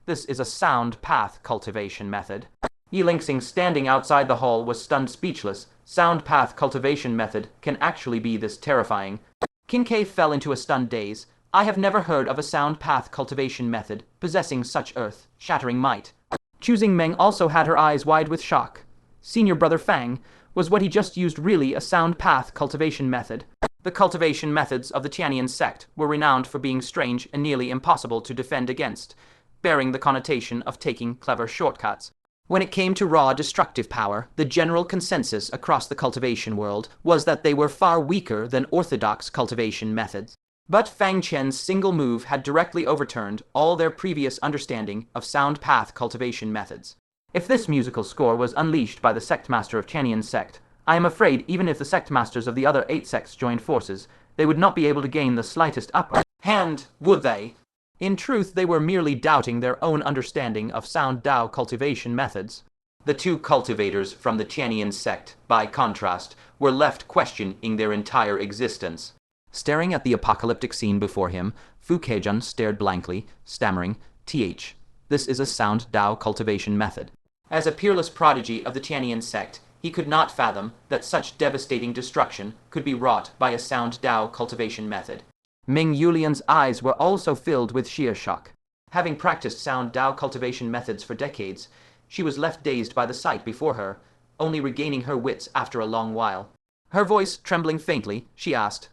this is a sound path cultivation method. Yi Lingxing, standing outside the hall, was stunned speechless. Sound path cultivation method can actually be this terrifying. Qin Kai fell into a stunned daze. I have never heard of a sound path cultivation method possessing such earth-shattering might. Choosing Meng also had her eyes wide with shock. Senior brother Fang, was what he just used really a sound path cultivation method? The cultivation methods of the Tianyan sect were renowned for being strange and nearly impossible to defend against, bearing the connotation of taking clever shortcuts. When it came to raw destructive power, the general consensus across the cultivation world was that they were far weaker than orthodox cultivation methods. But Fang Chen's single move had directly overturned all their previous understanding of sound path cultivation methods. If this musical score was unleashed by the Sect Master of Tianyan sect, I am afraid even if the Sect Masters of the other 8 sects joined forces, they would not be able to gain the slightest upper hand, would they? In truth, they were merely doubting their own understanding of sound Dao cultivation methods. The 2 cultivators from the Tianyan sect, by contrast, were left questioning their entire existence. Staring at the apocalyptic scene before him, Fu Keijun stared blankly, stammering, this is a sound Dao cultivation method. As a peerless prodigy of the Tianyan sect, he could not fathom that such devastating destruction could be wrought by a sound Dao cultivation method. Ming Youlian's eyes were also filled with sheer shock. Having practiced sound Dao cultivation methods for decades, she was left dazed by the sight before her, only regaining her wits after a long while. Her voice trembling faintly, she asked,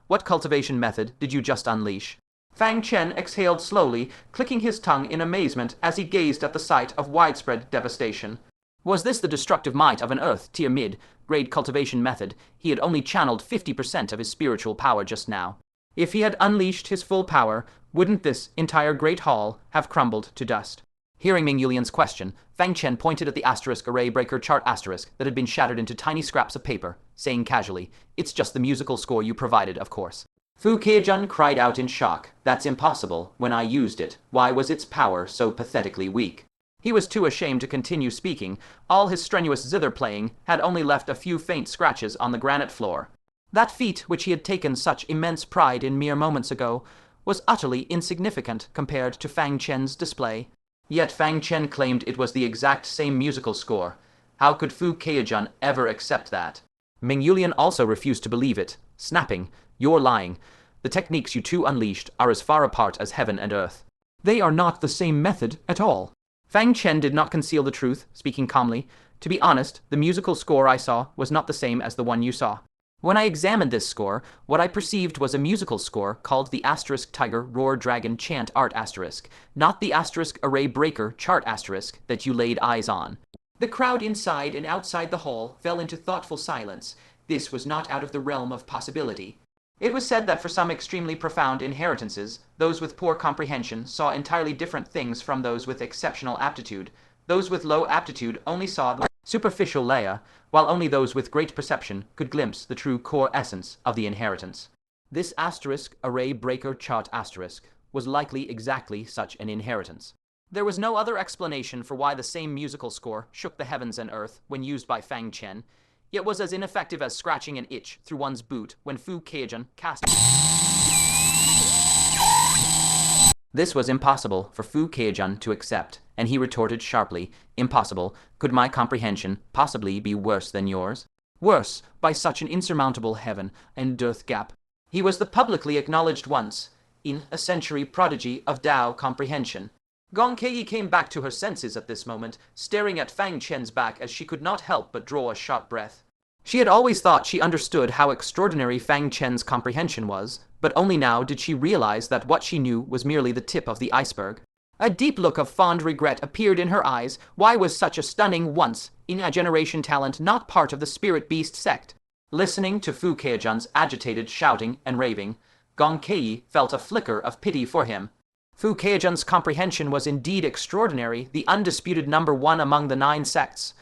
what cultivation method did you just unleash? Fang Chen exhaled slowly, clicking his tongue in amazement as he gazed at the sight of widespread devastation. Was this the destructive might of an Earth-tier mid-grade cultivation method? He had only channeled 50% of his spiritual power just now. If he had unleashed his full power, wouldn't this entire great hall have crumbled to dust? Hearing Ming Youlian's question, Fang Chen pointed at the asterisk array breaker chart asterisk that had been shattered into tiny scraps of paper, saying casually, "It's just the musical score you provided, of course." Fu Keijun cried out in shock. "That's impossible. When I used it, why was its power so pathetically weak?" He was too ashamed to continue speaking. All his strenuous zither playing had only left a few faint scratches on the granite floor. That feat, which he had taken such immense pride in mere moments ago, was utterly insignificant compared to Fang Chen's display. Yet Fang Chen claimed it was the exact same musical score. How could Fu Keijun ever accept that? Ming Youlian also refused to believe it, snapping, "You're lying. The techniques you two unleashed are as far apart as heaven and earth. They are not the same method at all." Fang Chen did not conceal the truth, speaking calmly. "To be honest, the musical score I saw was not the same as the one you saw. When I examined this score, what I perceived was a musical score called the asterisk tiger roar dragon chant art asterisk, not the asterisk array breaker chart asterisk that you laid eyes on." The crowd inside and outside the hall fell into thoughtful silence. This was not out of the realm of possibility. It was said that for some extremely profound inheritances, those with poor comprehension saw entirely different things from those with exceptional aptitude. Those with low aptitude only saw the superficial layer, while only those with great perception could glimpse the true core essence of the inheritance. This asterisk array breaker chart asterisk was likely exactly such an inheritance. There was no other explanation for why the same musical score shook the heavens and earth when used by Fang Chen. It was as ineffective as scratching an itch through one's boot when Fu Keijun cast. This was impossible for Fu Keijun to accept, and he retorted sharply, "Impossible? Could my comprehension possibly be worse than yours? Worse, by such an insurmountable heaven and earth gap." He was the publicly acknowledged once in a century prodigy of Tao comprehension. Gong Caiyi came back to her senses at this moment, staring at Fang Chen's back as she could not help but draw a sharp breath. She had always thought she understood how extraordinary Fang Chen's comprehension was, but only now did she realize that what she knew was merely the tip of the iceberg. A deep look of fond regret appeared in her eyes. Why was such a stunning once-in-a-generation talent not part of the Spirit Beast Sect? Listening to Fu Keijun's agitated shouting and raving, Gong Caiyi felt a flicker of pity for him. Fu Keijun's comprehension was indeed extraordinary, the undisputed number one among the 9 sects.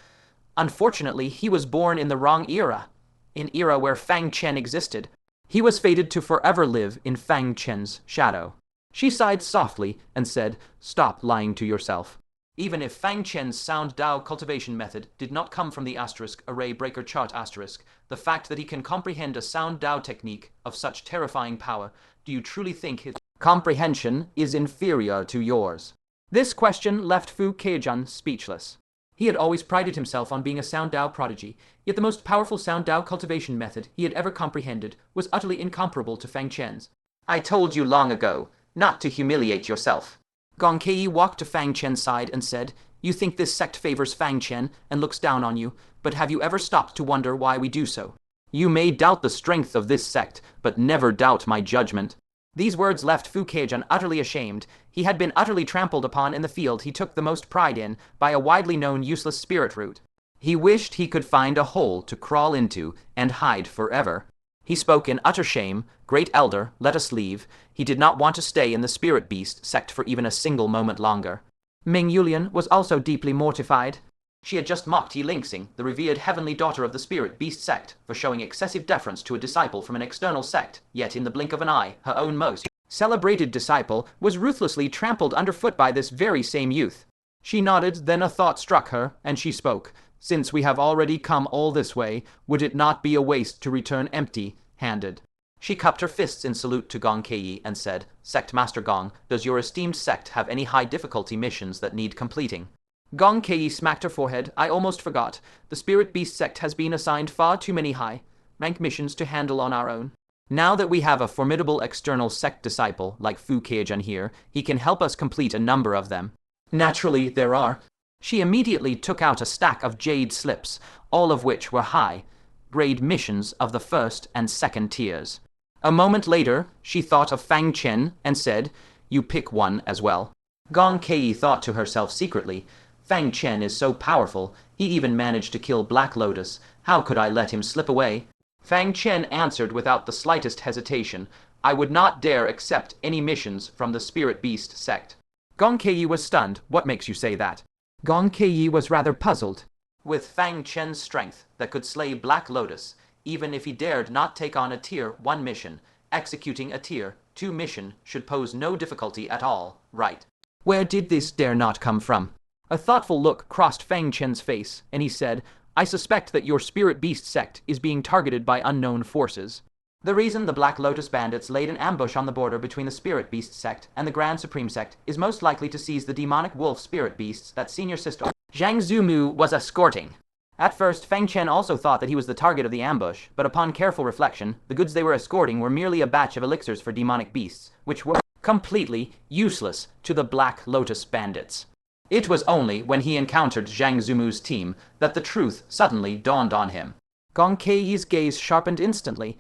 Unfortunately, he was born in the wrong era, an era where Fang Chen existed. He was fated to forever live in Fang Chen's shadow. She sighed softly and said, "Stop lying to yourself." Even if Fang Chen's sound Tao cultivation method did not come from the asterisk array breaker chart asterisk, the fact that he can comprehend a sound Tao technique of such terrifying power, do you truly think his comprehension is inferior to yours? This question left Fu Keijun speechless. He had always prided himself on being a sound Tao prodigy, yet the most powerful sound Tao cultivation method he had ever comprehended was utterly incomparable to Fang Chen's. "I told you long ago not to humiliate yourself." Gong Caiyi walked to Fang Chen's side and said, "You think this sect favors Fang Chen and looks down on you, but have you ever stopped to wonder why we do so? You may doubt the strength of this sect, but never doubt my judgment." These words left Fu Keijun utterly ashamed. He had been utterly trampled upon in the field he took the most pride in by a widely known useless spirit root. He wished he could find a hole to crawl into and hide forever. He spoke in utter shame. "Great Elder, let us leave." He did not want to stay in the Spirit Beast Sect for even a single moment longer. Ming Youlian was also deeply mortified. She had just mocked Xianxia, the revered heavenly daughter of the Spirit Beast Sect, for showing excessive deference to a disciple from an external sect, yet in the blink of an eye, her own most celebrated disciple was ruthlessly trampled underfoot by this very same youth. She nodded, then a thought struck her, and she spoke. "Since we have already come all this way, would it not be a waste to return empty-handed?" She cupped her fists in salute to Gong Caiyi and said, "Sect Master Gong, does your esteemed sect have any high-difficulty missions that need completing?" Gong Caiyi smacked her forehead. "I almost forgot. The Spirit Beast Sect has been assigned far too many high-rank missions to handle on our own. Now that we have a formidable external sect disciple like Fu Keijun here, he can help us complete a number of them. Naturally, there are." She immediately took out a stack of jade slips, all of which were high-grade missions of the first and second tiers. A moment later, she thought of Fang Chen and said, "You pick one as well." Gong Caiyi thought to herself secretly, "Fang Chen is so powerful, he even managed to kill Black Lotus. How could I let him slip away?" Fang Chen answered without the slightest hesitation, "I would not dare accept any missions from the Spirit Beast Sect." Gong Caiyi was stunned. "What makes you say that?" Gong Caiyi was rather puzzled. With Fang Chen's strength that could slay Black Lotus, even if he dared not take on a Tier 1 mission, executing a Tier 2 mission should pose no difficulty at all, right? Where did this dare not come from? A thoughtful look crossed Fang Chen's face, and he said, "I suspect that your Spirit Beast Sect is being targeted by unknown forces." The reason the Black Lotus bandits laid an ambush on the border between the Spirit Beast Sect and the Grand Supreme Sect is most likely to seize the demonic wolf spirit beasts that senior sister Zhang Zumu was escorting. At first, Fang Chen also thought that he was the target of the ambush, but upon careful reflection, the goods they were escorting were merely a batch of elixirs for demonic beasts, which were completely useless to the Black Lotus bandits. It was only when he encountered Zhang Zumu's team that the truth suddenly dawned on him. Gong Caiyi's gaze sharpened instantly.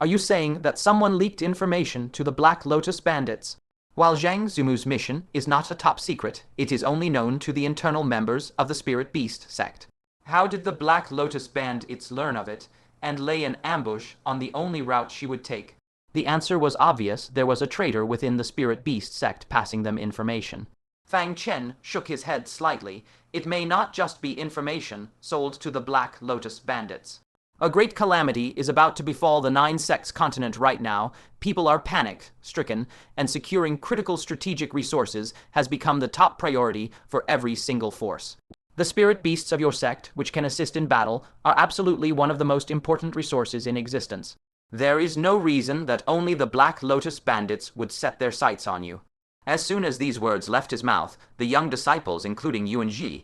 "Are you saying that someone leaked information to the Black Lotus bandits?" While Zhang Zumu's mission is not a top secret, it is only known to the internal members of the Spirit Beast Sect. How did the Black Lotus bandits learn of it and lay an ambush on the only route she would take? The answer was obvious. There was a traitor within the Spirit Beast Sect passing them information. Fang Chen shook his head slightly. It may not just be information sold to the Black Lotus bandits. A great calamity is about to befall the 9 sects continent right now. People are panic-stricken, and securing critical strategic resources has become the top priority for every single force. The spirit beasts of your sect, which can assist in battle, are absolutely one of the most important resources in existence. There is no reason that only the Black Lotus bandits would set their sights on you. As soon as these words left his mouth, the young disciples, including Yuan Ji,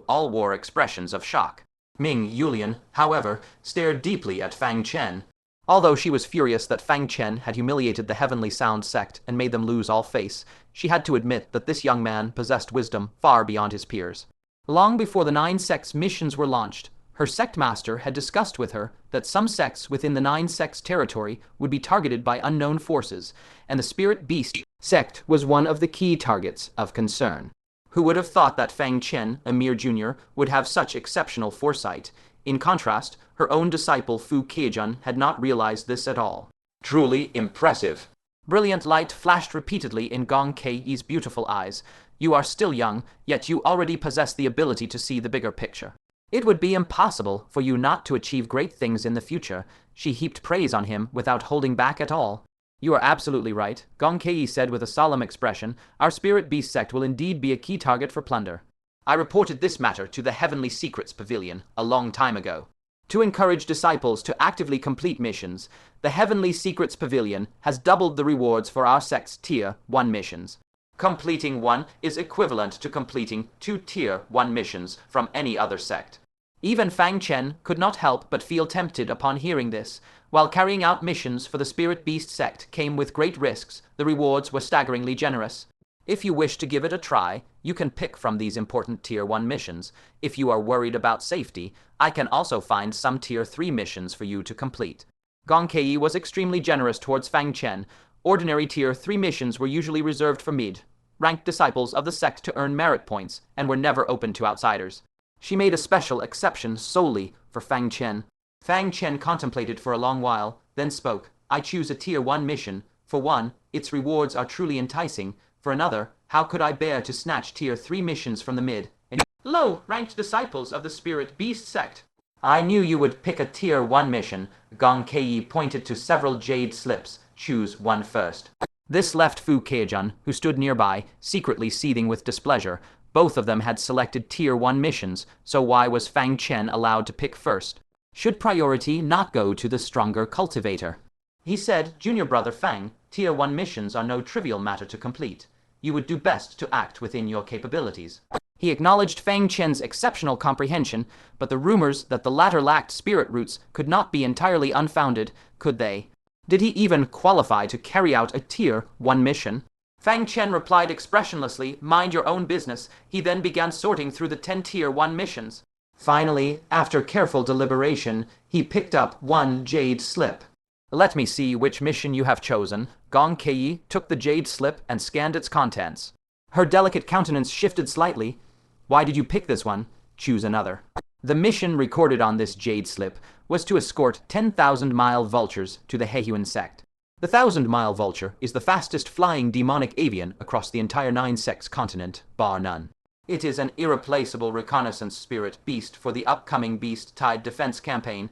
all wore expressions of shock. Ming Youlian, however, stared deeply at Fang Chen. Although she was furious that Fang Chen had humiliated the Heavenly Sound Sect and made them lose all face, she had to admit that this young man possessed wisdom far beyond his peers. Long before the 9 sects' missions were launched, her sect master had discussed with her that some sects within the 9 sects' territory would be targeted by unknown forces, and the Spirit Beast Sect was one of the key targets of concern. Who would have thought that Fang Chen, a mere junior, would have such exceptional foresight? In contrast, her own disciple Fu Keijun had not realized this at all. Truly impressive. Brilliant light flashed repeatedly in Gong Caiyi's beautiful eyes. You are still young, yet you already possess the ability to see the bigger picture. It would be impossible for you not to achieve great things in the future. She heaped praise on him without holding back at all. You are absolutely right, Gong Caiyi said with a solemn expression. Our Spirit Beast Sect will indeed be a key target for plunder. I reported this matter to the Heavenly Secrets Pavilion a long time ago. To encourage disciples to actively complete missions, the Heavenly Secrets Pavilion has doubled the rewards for our sect's Tier 1 missions. Completing one is equivalent to completing 2 Tier 1 missions from any other sect. Even Fang Chen could not help but feel tempted upon hearing this. While carrying out missions for the Spirit Beast Sect came with great risks, the rewards were staggeringly generous. If you wish to give it a try, you can pick from these important Tier 1 missions. If you are worried about safety, I can also find some Tier 3 missions for you to complete. Gong Caiyi was extremely generous towards Fang Chen. Ordinary Tier 3 missions were usually reserved for mid-ranked disciples of the sect to earn merit points and were never open to outsiders. She made a special exception solely for Fang Chen. Fang Chen contemplated for a long while, then spoke. I choose a Tier 1 mission. For one, its rewards are truly enticing. For another, how could I bear to snatch Tier 3 missions from the mid and low-ranked disciples of the Spirit Beast Sect? I knew you would pick a Tier 1 mission. Gong Caiyi pointed to several jade slips. Choose one first. This left Fu Keijun, who stood nearby, secretly seething with displeasure. Both of them had selected Tier 1 missions, so why was Fang Chen allowed to pick first? Should priority not go to the stronger cultivator? He said, Junior brother Fang, Tier 1 missions are no trivial matter to complete. You would do best to act within your capabilities. He acknowledged Fang Chen's exceptional comprehension, but the rumors that the latter lacked spirit roots could not be entirely unfounded, could they? Did he even qualify to carry out a Tier 1 mission? Fang Chen replied expressionlessly, mind your own business. He then began sorting through the 10 Tier 1 missions. Finally, after careful deliberation, he picked up one jade slip. Let me see which mission you have chosen. Gong Caiyi took the jade slip and scanned its contents. Her delicate countenance shifted slightly. Why did you pick this one? Choose another. The mission recorded on this jade slip was to escort 10,000-mile vultures to the Hehuan sect. The 1,000-mile vulture is the fastest flying demonic avian across the entire 9 sects continent, bar none. It is an irreplaceable reconnaissance spirit beast for the upcoming beast-tied defense campaign.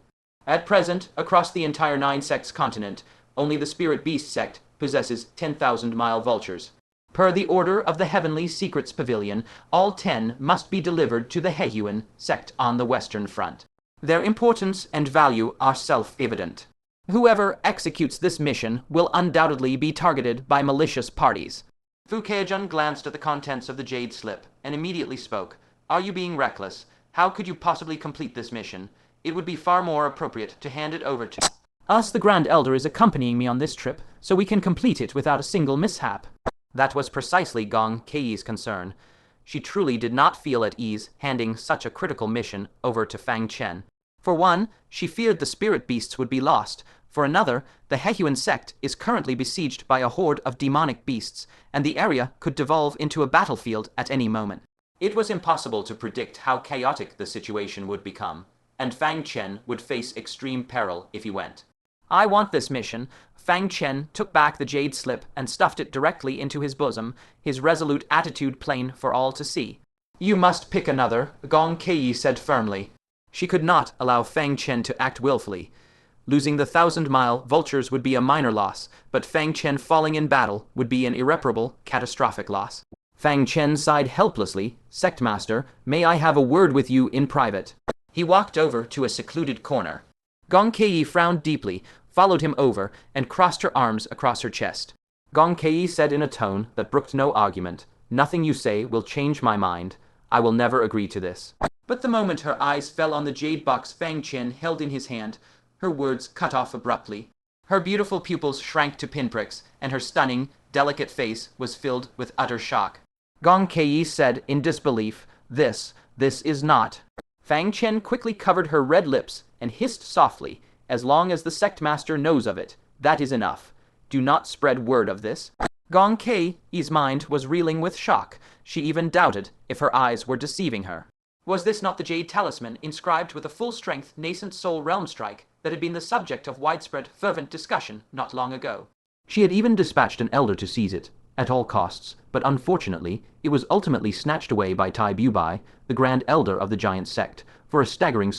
At present, across the entire 9 sects continent, only the Spirit Beast Sect possesses 10,000-mile vultures. Per the order of the Heavenly Secrets Pavilion, all 10 must be delivered to the Hehuan sect on the western front. Their importance and value are self-evident. Whoever executes this mission will undoubtedly be targeted by malicious parties. Fu Chaojun glanced at the contents of the jade slip and immediately spoke. Are you being reckless? How could you possibly complete this mission? It would be far more appropriate to hand it over to us. The Grand Elder is accompanying me on this trip, so we can complete it without a single mishap. That was precisely Gong Caiyi's concern. She truly did not feel at ease handing such a critical mission over to Fang Chen. For one, she feared the spirit beasts would be lost. For another, the Hehuan sect is currently besieged by a horde of demonic beasts, and the area could devolve into a battlefield at any moment. It was impossible to predict how chaotic the situation would become, and Fang Chen would face extreme peril if he went. I want this mission. Fang Chen took back the jade slip and stuffed it directly into his bosom, his resolute attitude plain for all to see. You must pick another, Gong Caiyi said firmly. She could not allow Fang Chen to act willfully. Losing the 1,000-mile vultures would be a minor loss, but Fang Chen falling in battle would be an irreparable, catastrophic loss. Fang Chen sighed helplessly. Sect Master, may I have a word with you in private? He walked over to a secluded corner. Gong Caiyi frowned deeply, followed him over, and crossed her arms across her chest. Gong Caiyi said in a tone that brooked no argument, Nothing you say will change my mind. I will never agree to this. But the moment her eyes fell on the jade box Fang Chen held in his hand, her words cut off abruptly. Her beautiful pupils shrank to pinpricks, and her stunning, delicate face was filled with utter shock. Gong Caiyi said in disbelief, This is not. Fang Chen quickly covered her red lips and hissed softly, As long as the Sect Master knows of it, that is enough. Do not spread word of this. Gong Caiyi's mind was reeling with shock. She even doubted if her eyes were deceiving her. Was this not the jade talisman inscribed with a full-strength nascent soul realm strike that had been the subject of widespread, fervent discussion not long ago? She had even dispatched an elder to seize it, at all costs, but unfortunately, it was ultimately snatched away by Tai Bubai, the Grand Elder of the Giant Sect, for a staggering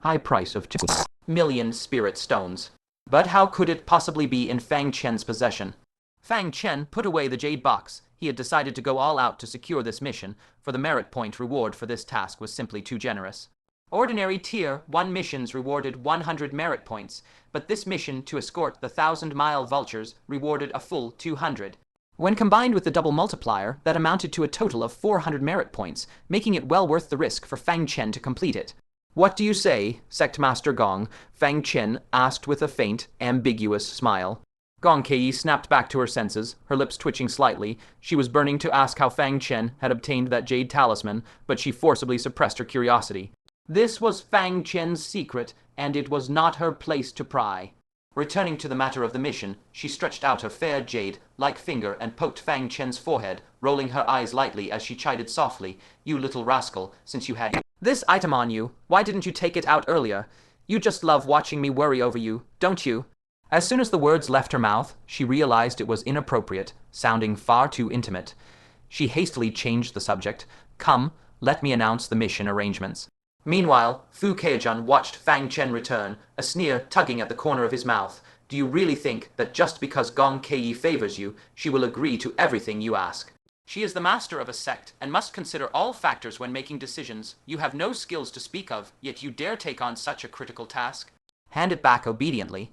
high price of 2 million spirit stones. But how could it possibly be in Fang Chen's possession? Fang Chen put away the jade box. He had decided to go all out to secure this mission, for the merit point reward for this task was simply too generous. Ordinary Tier 1 missions rewarded 100 merit points, but this mission to escort the 1,000-mile vultures rewarded a full 200. When combined with the double multiplier, that amounted to a total of 400 merit points, making it well worth the risk for Fang Chen to complete it. What do you say, Sect Master Gong? Fang Chen asked with a faint, ambiguous smile. Gong Caiyi snapped back to her senses, her lips twitching slightly. She was burning to ask how Fang Chen had obtained that jade talisman, but she forcibly suppressed her curiosity. This was Fang Chen's secret, and it was not her place to pry. Returning to the matter of the mission, she stretched out her fair jade-like finger and poked Fang Chen's forehead, rolling her eyes lightly as she chided softly, You little rascal, since you had this item on you, why didn't you take it out earlier? You just love watching me worry over you, don't you? As soon as the words left her mouth, she realized it was inappropriate, sounding far too intimate. She hastily changed the subject. Come, let me announce the mission arrangements. Meanwhile, Fu Chaojun watched Fang Chen return, a sneer tugging at the corner of his mouth. Do you really think that just because Gong Caiyi favors you, she will agree to everything you ask? She is the master of a sect and must consider all factors when making decisions. You have no skills to speak of, yet you dare take on such a critical task. Hand it back obediently.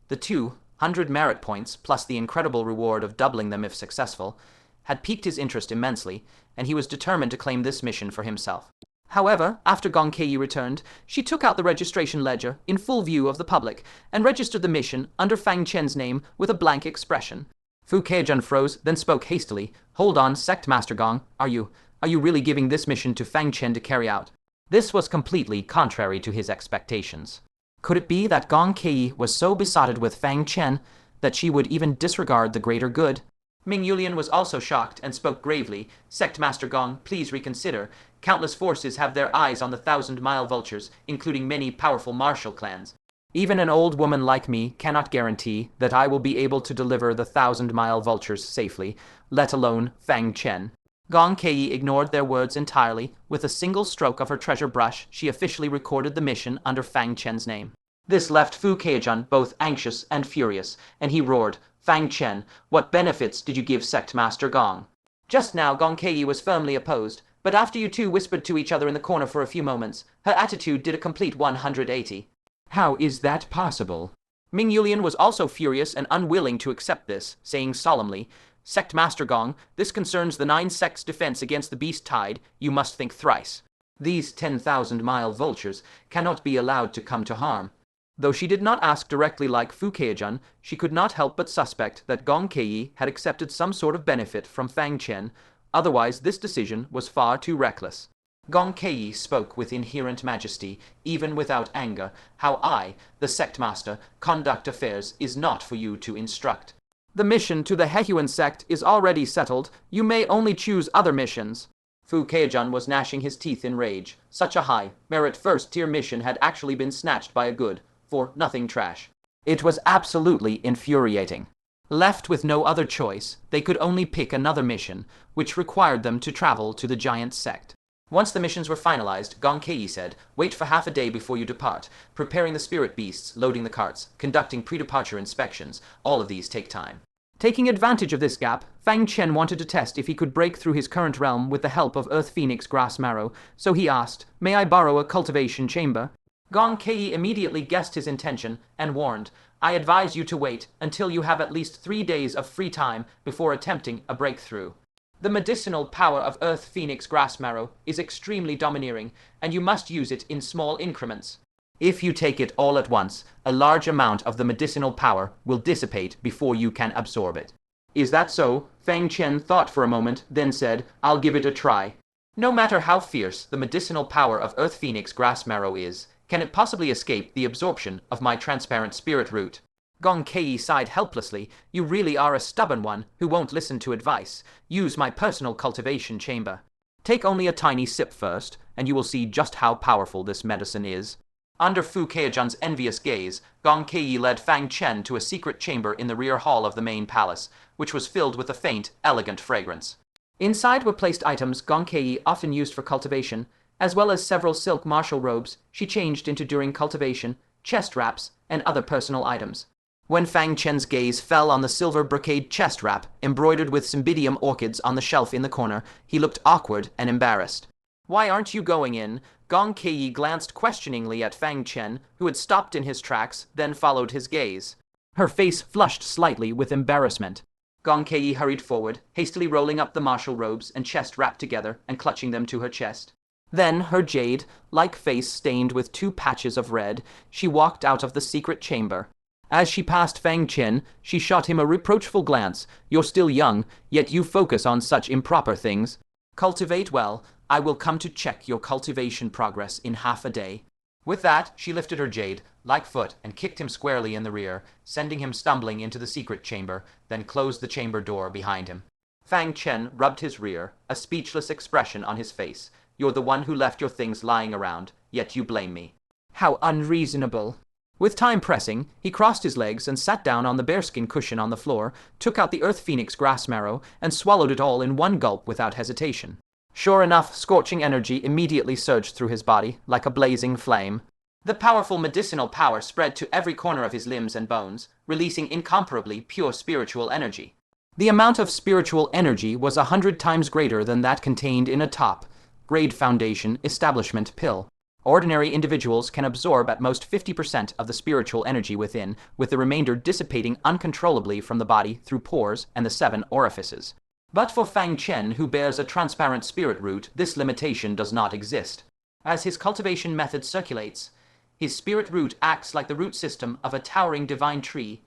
The 200 merit points, plus the incredible reward of doubling them if successful, had piqued his interest immensely, and he was determined to claim this mission for himself. However, after Gong Caiyi returned, she took out the registration ledger in full view of the public and registered the mission under Fang Chen's name with a blank expression. Fu Chaojun froze, then spoke hastily. Hold on, Sect Master Gong, are you really giving this mission to Fang Chen to carry out? This was completely contrary to his expectations. Could it be that Gong Caiyi was so besotted with Fang Chen that she would even disregard the greater good? Ming Youlian was also shocked and spoke gravely. Sect Master Gong, please reconsider. Countless forces have their eyes on the 1,000-mile vultures, including many powerful martial clans. Even an old woman like me cannot guarantee that I will be able to deliver the 1,000-mile vultures safely, let alone Fang Chen. Gong Caiyi ignored their words entirely. With a single stroke of her treasure brush, she officially recorded the mission under Fang Chen's name. This left Chaojun both anxious and furious, and he roared, "Fang Chen, what benefits did you give Sect Master Gong?" Just now Gong Caiyi was firmly opposed, but after you two whispered to each other in the corner for a few moments, her attitude did a complete 180. How is that possible? Ming Youlian was also furious and unwilling to accept this, saying solemnly, "Sect Master Gong, this concerns the 9 sects' defense against the beast tide. You must think thrice. These 10,000-mile vultures cannot be allowed to come to harm." Though she did not ask directly like Chaojun, she could not help but suspect that Gong Caiyi had accepted some sort of benefit from Fang Chen. Otherwise, this decision was far too reckless. Gong Caiyi spoke with inherent majesty, even without anger. "How I, the Sect Master, conduct affairs is not for you to instruct. The mission to the Heavenly Sect is already settled. You may only choose other missions." Chaojun was gnashing his teeth in rage. Such a high, merit first-tier mission had actually been snatched by a good, for-nothing trash. It was absolutely infuriating. Left with no other choice, they could only pick another mission, which required them to travel to the giant sect. Once the missions were finalized, Gong Caiyi said, "Wait for half a day before you depart, preparing the spirit beasts, loading the carts, conducting pre-departure inspections. All of these take time." Taking advantage of this gap, Fang Chen wanted to test if he could break through his current realm with the help of Earth Phoenix Grass Marrow, so he asked, "May I borrow a cultivation chamber?" Gong Caiyi immediately guessed his intention and warned, "I advise you to wait until you have at least 3 days of free time before attempting a breakthrough. The medicinal power of Earth Phoenix Grass Marrow is extremely domineering, and you must use it in small increments. If you take it all at once, a large amount of the medicinal power will dissipate before you can absorb it." "Is that so?" Fang Chen thought for a moment, then said, "I'll give it a try." No matter how fierce the medicinal power of Earth Phoenix Grass Marrow is, can it possibly escape the absorption of my transparent spirit root? Gong Caiyi sighed helplessly. "You really are a stubborn one who won't listen to advice. Use my personal cultivation chamber. Take only a tiny sip first, and you will see just how powerful this medicine is." Under Chaojun's envious gaze, Gong Caiyi led Fang Chen to a secret chamber in the rear hall of the main palace, which was filled with a faint, elegant fragrance. Inside were placed items Gong Caiyi often used for cultivation, as well as several silk martial robes she changed into during cultivation, chest wraps, and other personal items. When Fang Chen's gaze fell on the silver brocade chest wrap, embroidered with cymbidium orchids on the shelf in the corner, he looked awkward and embarrassed. "Why aren't you going in?" Gong Caiyi glanced questioningly at Fang Chen, who had stopped in his tracks, then followed his gaze. Her face flushed slightly with embarrassment. Gong Caiyi hurried forward, hastily rolling up the martial robes and chest wrapped together and clutching them to her chest. Then, her jade-like face stained with 2 patches of red, she walked out of the secret chamber. As she passed Fang Chen, she shot him a reproachful glance. "You're still young, yet you focus on such improper things. Cultivate well. I will come to check your cultivation progress in half a day." With that, she lifted her jade-like foot and kicked him squarely in the rear, sending him stumbling into the secret chamber, then closed the chamber door behind him. Fang Chen rubbed his rear, a speechless expression on his face. "You're the one who left your things lying around, yet you blame me. How unreasonable." With time pressing, he crossed his legs and sat down on the bearskin cushion on the floor, took out the Earth Phoenix Grass Marrow, and swallowed it all in one gulp without hesitation. Sure enough, scorching energy immediately surged through his body, like a blazing flame. The powerful medicinal power spread to every corner of his limbs and bones, releasing incomparably pure spiritual energy. The amount of spiritual energy was 100 times greater than that contained in a top-grade foundation establishment pill. Ordinary individuals can absorb at most 50% of the spiritual energy within, with the remainder dissipating uncontrollably from the body through pores and the 7 orifices. But for Fang Chen, who bears a transparent spirit root, this limitation does not exist. As his cultivation method circulates, his spirit root acts like the root system of a towering divine tree,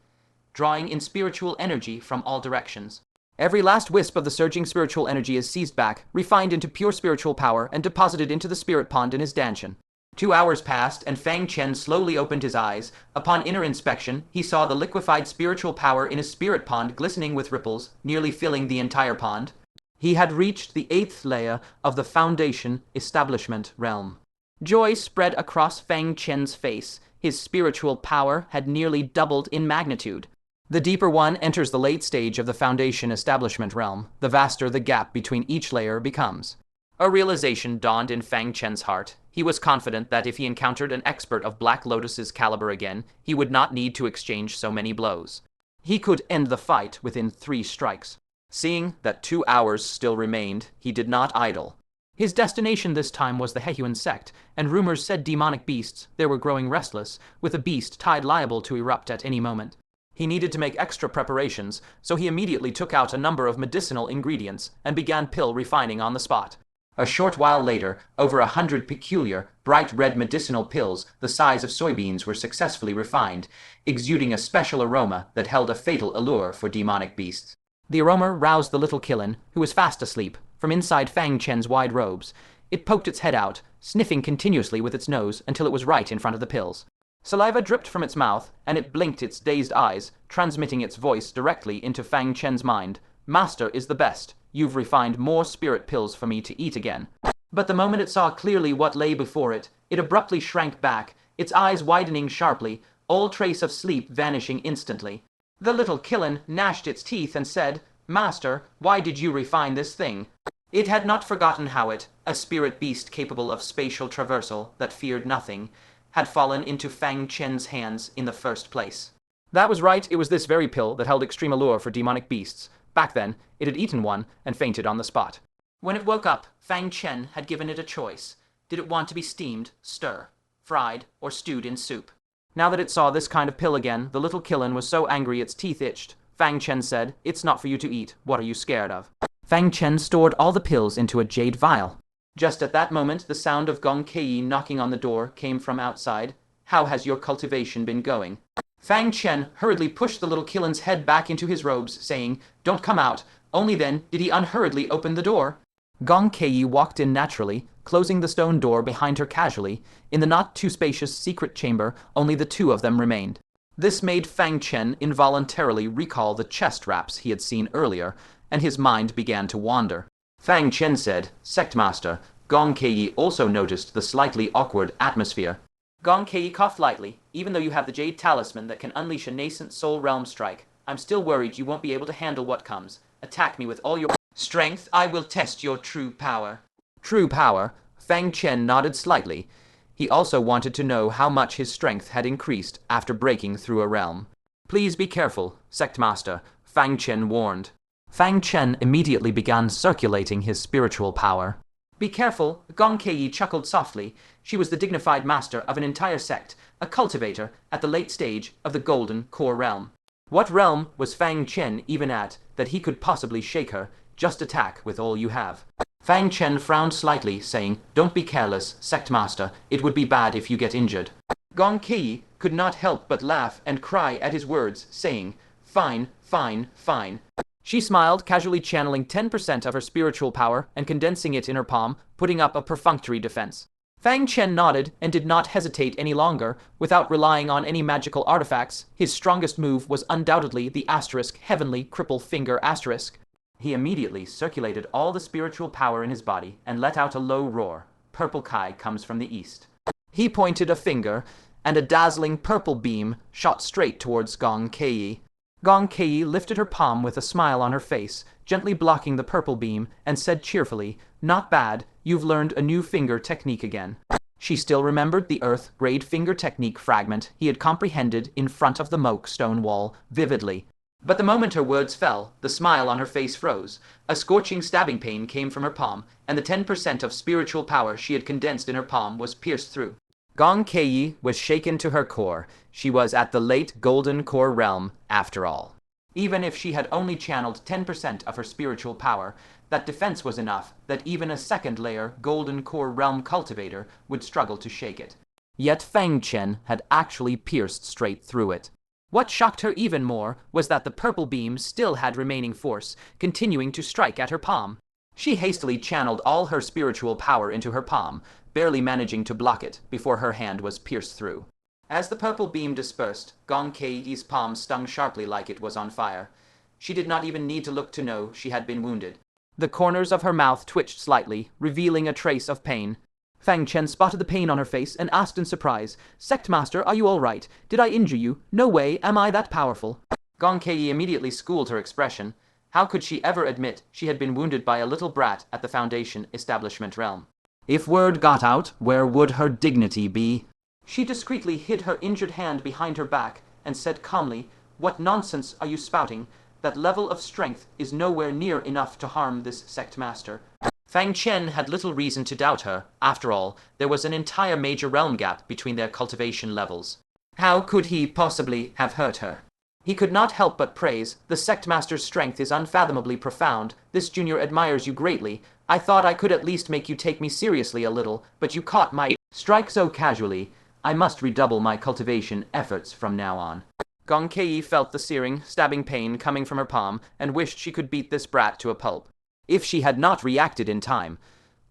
drawing in spiritual energy from all directions. Every last wisp of the surging spiritual energy is seized back, refined into pure spiritual power, and deposited into the spirit pond in his danshan. 2 hours passed, and Fang Chen slowly opened his eyes. Upon inner inspection, he saw the liquefied spiritual power in his spirit pond glistening with ripples, nearly filling the entire pond. He had reached the 8th layer of the Foundation Establishment realm. Joy spread across Fang Chen's face. His spiritual power had nearly doubled in magnitude. The deeper one enters the late stage of the Foundation Establishment realm, the vaster the gap between each layer becomes. A realization dawned in Fang Chen's heart. He was confident that if he encountered an expert of Black Lotus's caliber again, he would not need to exchange so many blows. He could end the fight within 3 strikes. Seeing that 2 hours still remained, he did not idle. His destination this time was the Heavenly Sect, and rumors said demonic beasts there were growing restless, with a beast tide liable to erupt at any moment. He needed to make extra preparations, so he immediately took out a number of medicinal ingredients and began pill refining on the spot. A short while later, over 100 peculiar, bright red medicinal pills the size of soybeans were successfully refined, exuding a special aroma that held a fatal allure for demonic beasts. The aroma roused the little Killen, who was fast asleep, from inside Fang Chen's wide robes. It poked its head out, sniffing continuously with its nose until it was right in front of the pills. Saliva dripped from its mouth, and it blinked its dazed eyes, transmitting its voice directly into Fang Chen's mind. "Master is the best. You've refined more spirit pills for me to eat again." But the moment it saw clearly what lay before it, it abruptly shrank back, its eyes widening sharply, all trace of sleep vanishing instantly. The little Killen gnashed its teeth and said, "Master, why did you refine this thing?" It had not forgotten how it, a spirit beast capable of spatial traversal that feared nothing, had fallen into Fang Chen's hands in the first place. That was right, it was this very pill that held extreme allure for demonic beasts. Back then, it had eaten one and fainted on the spot. When it woke up, Fang Chen had given it a choice. Did it want to be steamed, stir, fried, or stewed in soup? Now that it saw this kind of pill again, the little Killen was so angry its teeth itched. Fang Chen said, "It's not for you to eat. What are you scared of?" Fang Chen stored all the pills into a jade vial. Just at that moment, the sound of Gong Caiyi knocking on the door came from outside. "How has your cultivation been going?" Fang Chen hurriedly pushed the little Killen's head back into his robes, saying, "Don't come out." Only then did he unhurriedly open the door. Gong Caiyi walked in naturally, closing the stone door behind her casually. In the not-too-spacious secret chamber, only the two of them remained. This made Fang Chen involuntarily recall the chest wraps he had seen earlier, and his mind began to wander. Fang Chen said, "Sect Master." Gong Caiyi also noticed the slightly awkward atmosphere. Gong Caiyi coughed lightly. "Even though you have the Jade Talisman that can unleash a nascent soul realm strike, I'm still worried you won't be able to handle what comes. Attack me with all your strength. I will test your true power." True power? Fang Chen nodded slightly. He also wanted to know how much his strength had increased after breaking through a realm. "Please be careful, Sect Master," Fang Chen warned. Fang Chen immediately began circulating his spiritual power. "Be careful," Gong Caiyi chuckled softly. She was the dignified master of an entire sect, a cultivator at the late stage of the Golden Core realm. What realm was Fang Chen even at that he could possibly shake her? Just attack with all you have. Fang Chen frowned slightly, saying, "Don't be careless, Sect Master. It would be bad if you get injured." Gong Caiyi could not help but laugh and cry at his words, saying, "Fine, fine, fine." She smiled, casually channeling 10% of her spiritual power and condensing it in her palm, putting up a perfunctory defense. Fang Chen nodded and did not hesitate any longer. Without relying on any magical artifacts, his strongest move was undoubtedly the asterisk Heavenly Cripple Finger asterisk. He immediately circulated all the spiritual power in his body and let out a low roar. Purple Kai comes from the east. He pointed a finger, and a dazzling purple beam shot straight towards Gong Caiyi. Gong Caiyi lifted her palm with a smile on her face, gently blocking the purple beam, and said cheerfully, "Not bad, you've learned a new finger technique again." She still remembered the earth-grade finger technique fragment he had comprehended in front of the moke stone wall vividly. But the moment her words fell, the smile on her face froze. A scorching stabbing pain came from her palm, and the 10% of spiritual power she had condensed in her palm was pierced through. Gong Caiyi was shaken to her core. She was at the late Golden Core realm, after all. Even if she had only channeled 10% of her spiritual power, that defense was enough that even a second-layer Golden Core realm cultivator would struggle to shake it. Yet Fang Chen had actually pierced straight through it. What shocked her even more was that the purple beam still had remaining force, continuing to strike at her palm. She hastily channeled all her spiritual power into her palm, barely managing to block it before her hand was pierced through. As the purple beam dispersed, Gong Caiyi's palm stung sharply like it was on fire. She did not even need to look to know she had been wounded. The corners of her mouth twitched slightly, revealing a trace of pain. Fang Chen spotted the pain on her face and asked in surprise, "Sect Master, are you all right? Did I injure you? No way, am I that powerful?" Gong Caiyi immediately schooled her expression. How could she ever admit she had been wounded by a little brat at the Foundation establishment realm? If word got out, where would her dignity be? She discreetly hid her injured hand behind her back and said calmly, "What nonsense are you spouting? That level of strength is nowhere near enough to harm this Sect Master." Fang Chen had little reason to doubt her. After all, there was an entire major realm gap between their cultivation levels. How could he possibly have hurt her? He could not help but praise, "The Sect Master's strength is unfathomably profound. This junior admires you greatly. I thought I could at least make you take me seriously a little, but you caught my strike so casually. I must redouble my cultivation efforts from now on." Gong Caiyi felt the searing, stabbing pain coming from her palm and wished she could beat this brat to a pulp. If she had not reacted in time,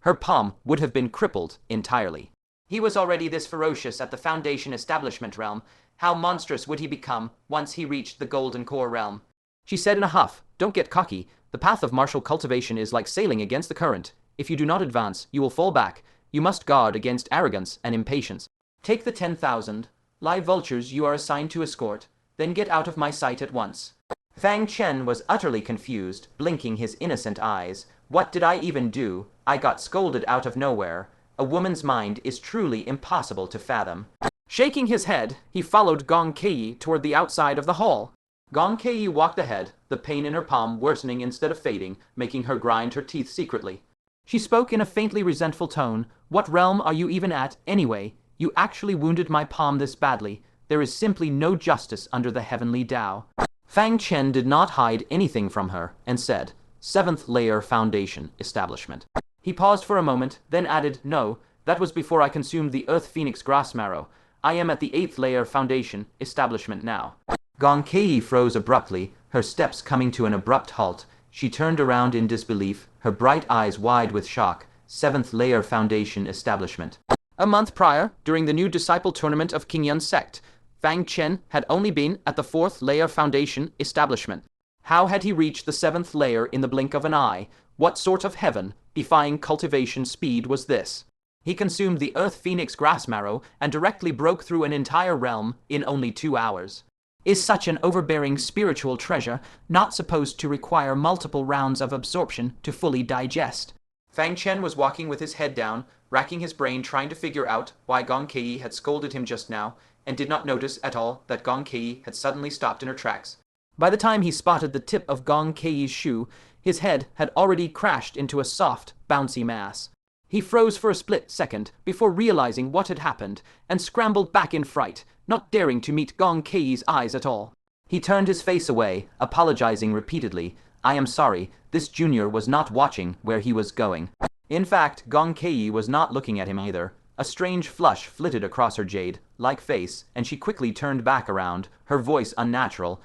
her palm would have been crippled entirely. He was already this ferocious at the Foundation establishment realm. How monstrous would he become once he reached the Golden Core realm? She said in a huff, "Don't get cocky. The path of martial cultivation is like sailing against the current. If you do not advance, you will fall back. You must guard against arrogance and impatience. Take the 10,000 live vultures you are assigned to escort, then get out of my sight at once." Fang Chen was utterly confused, blinking his innocent eyes. What did I even do? I got scolded out of nowhere. A woman's mind is truly impossible to fathom. Shaking his head, he followed Gong Caiyi toward the outside of the hall. Gong Caiyi walked ahead, the pain in her palm worsening instead of fading, making her grind her teeth secretly. She spoke in a faintly resentful tone. "What realm are you even at, anyway? You actually wounded my palm this badly. There is simply no justice under the Heavenly Tao." Fang Chen did not hide anything from her and said, "Seventh Layer Foundation Establishment." He paused for a moment, then added, "No, that was before I consumed the Earth Phoenix grass marrow. I am at the 8th Layer Foundation Establishment now." Gong Caiyi froze abruptly, her steps coming to an abrupt halt. She turned around in disbelief, her bright eyes wide with shock. 7th Layer Foundation Establishment. A month prior, during the new disciple tournament of Qingyun's sect, Fang Chen had only been at the 4th Layer Foundation Establishment. How had he reached the 7th layer in the blink of an eye? What sort of heaven, defying cultivation speed was this? He consumed the Earth Phoenix grass marrow and directly broke through an entire realm in only 2 hours. Is such an overbearing spiritual treasure not supposed to require multiple rounds of absorption to fully digest? Fang Chen was walking with his head down, racking his brain trying to figure out why Gong Caiyi had scolded him just now, and did not notice at all that Gong Caiyi had suddenly stopped in her tracks. By the time he spotted the tip of Gong Caiyi's shoe, his head had already crashed into a soft, bouncy mass. He froze for a split second before realizing what had happened and scrambled back in fright, not daring to meet Gong Caiyi's eyes at all. He turned his face away, apologizing repeatedly. "I am sorry, this junior was not watching where he was going." In fact, Gong Caiyi was not looking at him either. A strange flush flitted across her jade-like face, and she quickly turned back around, her voice unnatural.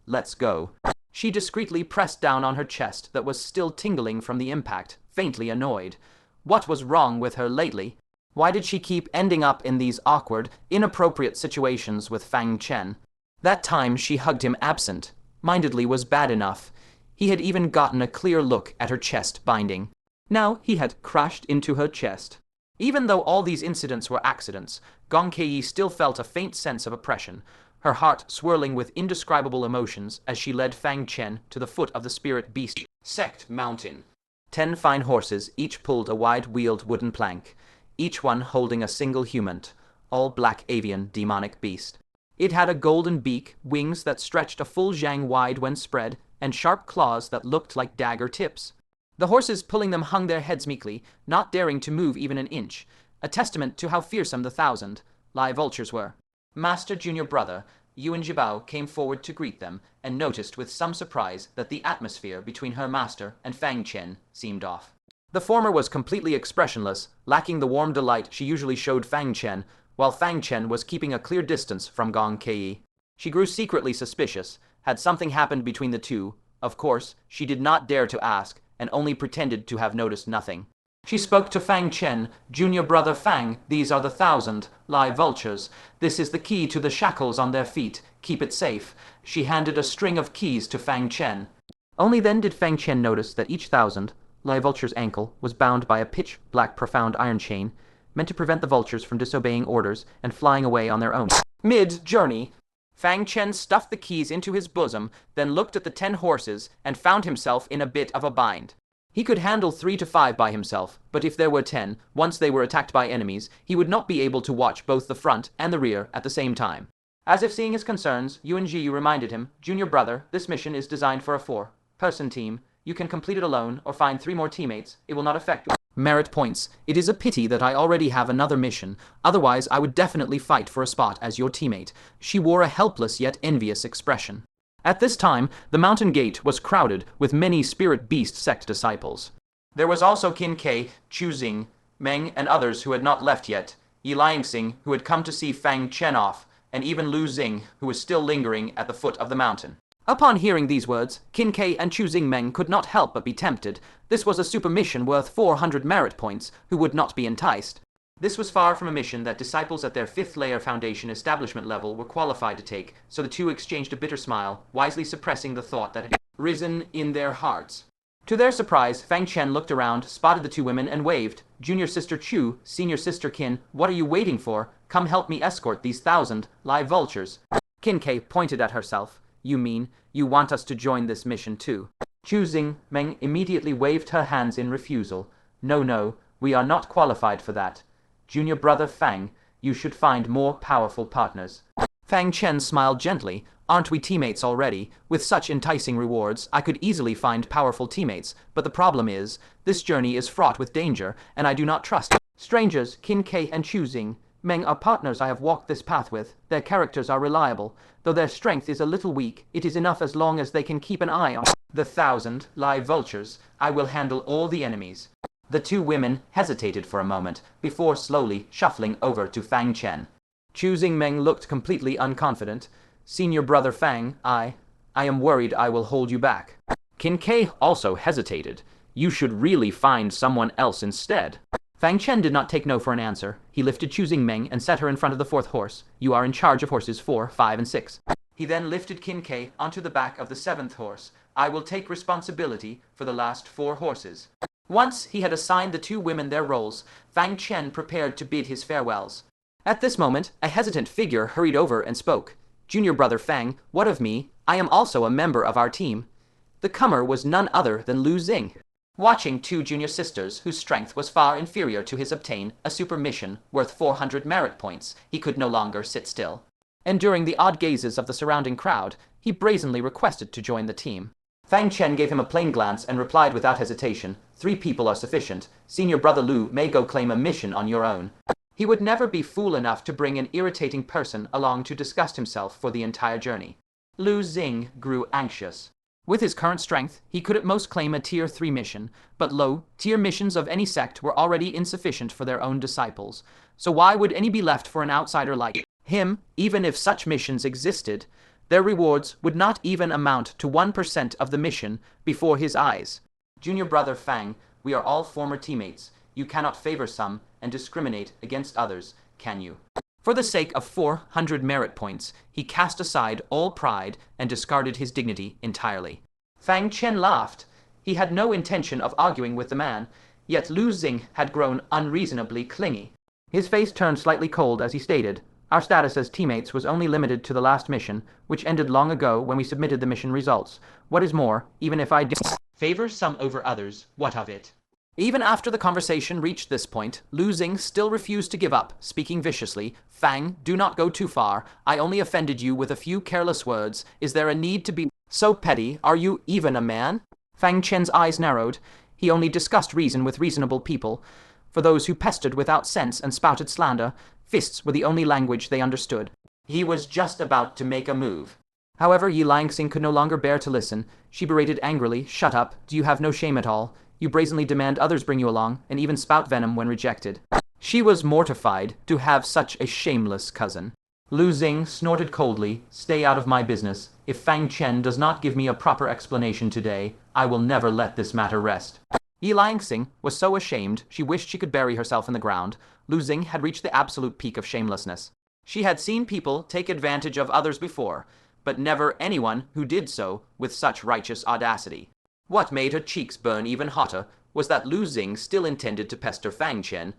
Let's go." She discreetly pressed down on her chest that was still tingling from the impact, faintly annoyed. What was wrong with her lately? Why did she keep ending up in these awkward, inappropriate situations with Fang Chen? That time she hugged him absent-mindedly was bad enough. He had even gotten a clear look at her chest binding. Now he had crashed into her chest. Even though all these incidents were accidents, Gong Caiyi still felt a faint sense of oppression, her heart swirling with indescribable emotions as she led Fang Chen to the foot of the Spirit Beast Sect mountain. 10 fine horses each pulled a wide-wheeled wooden plank, each one holding a single human, all black avian demonic beast. It had a golden beak, wings that stretched a full zhang wide when spread, and sharp claws that looked like dagger tips. The horses pulling them hung their heads meekly, not daring to move even an inch, a testament to how fearsome the 1,000 live vultures were. Master Junior Brother Yuan Jibao came forward to greet them, and noticed with some surprise that the atmosphere between her master and Fang Chen seemed off. The former was completely expressionless, lacking the warm delight she usually showed Fang Chen, while Fang Chen was keeping a clear distance from Gong Caiyi. She grew secretly suspicious. Had something happened between the two? Of course, she did not dare to ask, and only pretended to have noticed nothing. She spoke to Fang Chen. "Junior brother Fang, these are the 1,000 live vultures. This is the key to the shackles on their feet. Keep it safe." She handed a string of keys to Fang Chen. Only then did Fang Chen notice that each 1,000 live vulture's ankle was bound by a pitch-black profound iron chain, meant to prevent the vultures from disobeying orders and flying away on their own. Mid-journey, Fang Chen stuffed the keys into his bosom, then looked at the 10 horses and found himself in a bit of a bind. He could handle 3 to 5 by himself, but if there were 10, once they were attacked by enemies, he would not be able to watch both the front and the rear at the same time. As if seeing his concerns, Yuan Ji reminded him, "Junior brother, this mission is designed for a 4-person team. You can complete it alone or find 3 more teammates. It will not affect your merit points. It is a pity that I already have another mission. Otherwise, I would definitely fight for a spot as your teammate." She wore a helpless yet envious expression. At this time, the mountain gate was crowded with many Spirit Beast Sect disciples. There was also Qin Kai, Chu Xing, Meng, and others who had not left yet, Xianxia, who had come to see Fang Chen off, and even Lu Xing, who was still lingering at the foot of the mountain. Upon hearing these words, Qin Kai and Chu Xing Meng could not help but be tempted. This was a super mission worth 400 merit points. Who would not be enticed? This was far from a mission that disciples at their 5th layer foundation establishment level were qualified to take, so the two exchanged a bitter smile, wisely suppressing the thought that had risen in their hearts. To their surprise, Fang Chen looked around, spotted the 2 women, and waved. "Junior sister Chu, senior sister Qin, what are you waiting for? Come help me escort these 1,000 live vultures." Qin Kai pointed at herself. "You mean, you want us to join this mission too?" Chu Xing Meng immediately waved her hands in refusal. No, we are not qualified for that. Junior brother Fang, you should find more powerful partners." Fang Chen smiled gently. "Aren't we teammates already? With such enticing rewards, I could easily find powerful teammates, but the problem is, this journey is fraught with danger, and I do not trust strangers. Qin Kai and Chu Xing Meng are partners I have walked this path with. Their characters are reliable. Though their strength is a little weak, it is enough as long as they can keep an eye on the 1,000 live vultures. I will handle all the enemies." The 2 women hesitated for a moment, before slowly shuffling over to Fang Chen. Chu Xing Meng looked completely unconfident. "Senior brother Fang, I am worried I will hold you back." Qin Kai also hesitated. "You should really find someone else instead." Fang Chen did not take no for an answer. He lifted Chu Xing Meng and set her in front of the 4th horse. "You are in charge of horses 4, 5, and 6. He then lifted Qin Kai onto the back of the 7th horse. "I will take responsibility for the last 4 horses." Once he had assigned the 2 women their roles, Fang Chen prepared to bid his farewells. At this moment, a hesitant figure hurried over and spoke. "Junior brother Fang, what of me? I am also a member of our team." The comer was none other than Lu Xing. Watching 2 junior sisters whose strength was far inferior to his obtain a super mission worth 400 merit points, he could no longer sit still. Enduring the odd gazes of the surrounding crowd, he brazenly requested to join the team. Fang Chen gave him a plain glance and replied without hesitation, 3 people are sufficient. Senior brother Lu may go claim a mission on your own." He would never be fool enough to bring an irritating person along to disgust himself for the entire journey. Lu Xing grew anxious. With his current strength, he could at most claim a Tier 3 mission, but low-tier missions of any sect were already insufficient for their own disciples. So why would any be left for an outsider like him? Even if such missions existed, their rewards would not even amount to 1% of the mission before his eyes. "Junior brother Fang, we are all former teammates. You cannot favor some and discriminate against others, can you?" For the sake of 400 merit points, he cast aside all pride and discarded his dignity entirely. Fang Chen laughed. He had no intention of arguing with the man, yet Lu Xing had grown unreasonably clingy. His face turned slightly cold as he stated, "Our status as teammates was only limited to the last mission, which ended long ago when we submitted the mission results. What is more, even if I did favor some over others, what of it?" Even after the conversation reached this point, Lu Xing still refused to give up, speaking viciously. "Fang, do not go too far. I only offended you with a few careless words. Is there a need to be so petty? Are you even a man?" Fang Chen's eyes narrowed. He only discussed reason with reasonable people. For those who pestered without sense and spouted slander, fists were the only language they understood. He was just about to make a move. However, Xianxia could no longer bear to listen. She berated angrily, "Shut up. Do you have no shame at all? You brazenly demand others bring you along, and even spout venom when rejected." She was mortified to have such a shameless cousin. Lu Xing snorted coldly, "Stay out of my business. If Fang Chen does not give me a proper explanation today, I will never let this matter rest." Yi Langxing was so ashamed she wished she could bury herself in the ground. Lu Xing had reached the absolute peak of shamelessness. She had seen people take advantage of others before, but never anyone who did so with such righteous audacity. What made her cheeks burn even hotter was that Lu Xing still intended to pester Fang Chen,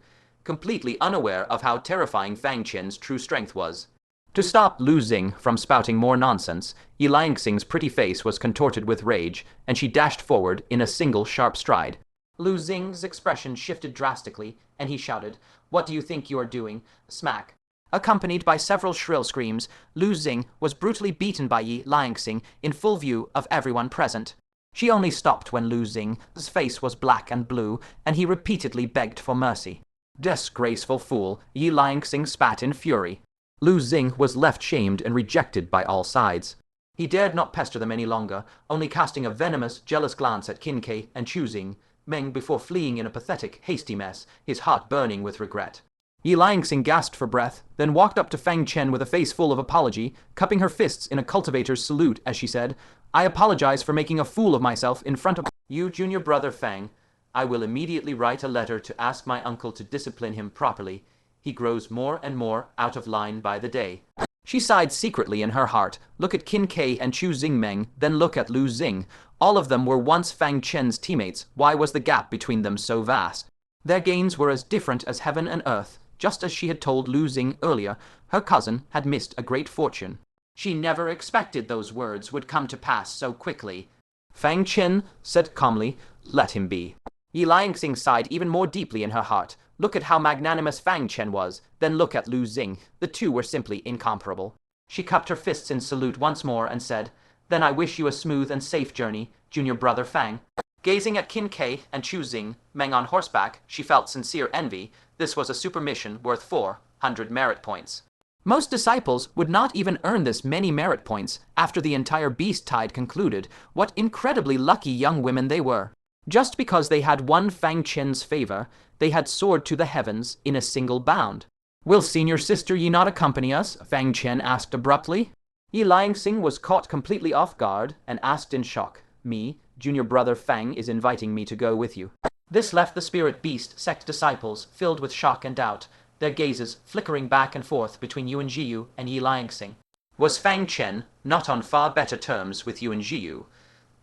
completely unaware of how terrifying Fang Chen's true strength was. To stop Lu Xing from spouting more nonsense, Yi Langxing's pretty face was contorted with rage, and she dashed forward in a single sharp stride. Lu Xing's expression shifted drastically, and he shouted, "What do you think you are doing?" Smack. Accompanied by several shrill screams, Lu Xing was brutally beaten by Yi Langxing in full view of everyone present. She only stopped when Lu Xing's face was black and blue, and he repeatedly begged for mercy. Disgraceful fool, Yi Langxing spat in fury. Lu Xing was left shamed and rejected by all sides. He dared not pester them any longer, only casting a venomous, jealous glance at Qin Kai and Chu Xing Meng before fleeing in a pathetic, hasty mess, his heart burning with regret. Yi Langxing gasped for breath, then walked up to Fang Chen with a face full of apology, cupping her fists in a cultivator's salute as she said, "I apologize for making a fool of myself in front of you, junior brother Fang. I will immediately write a letter to ask my uncle to discipline him properly. He grows more and more out of line by the day." She sighed secretly in her heart. Look at Qin Kai and Chu Xingmeng, then look at Lu Xing. All of them were once Fang Chen's teammates. Why was the gap between them so vast? Their gains were as different as heaven and earth. Just as she had told Lu Xing earlier, her cousin had missed a great fortune. She never expected those words would come to pass so quickly. Fang Chen said calmly, "Let him be." Yi Langxing sighed even more deeply in her heart. Look at how magnanimous Fang Chen was, then look at Lu Xing. The two were simply incomparable. She cupped her fists in salute once more and said, "Then I wish you a smooth and safe journey, junior brother Fang." Gazing at Qin Kai and Chu Xing Meng on horseback, she felt sincere envy. This was a super mission worth 400 merit points. Most disciples would not even earn this many merit points after the entire beast tide concluded. What incredibly lucky young women they were. Just because they had won Fang Chen's favor, they had soared to the heavens in a single bound. "Will senior sister Yi not accompany us?" Fang Chen asked abruptly. Yi Langxing was caught completely off guard and asked in shock, "Me, junior brother Fang is inviting me to go with you." This left the Spirit Beast Sect disciples filled with shock and doubt, their gazes flickering back and forth between Yuan Jiyu and Yi Langxing. Was Fang Chen not on far better terms with Yuan Jiyu?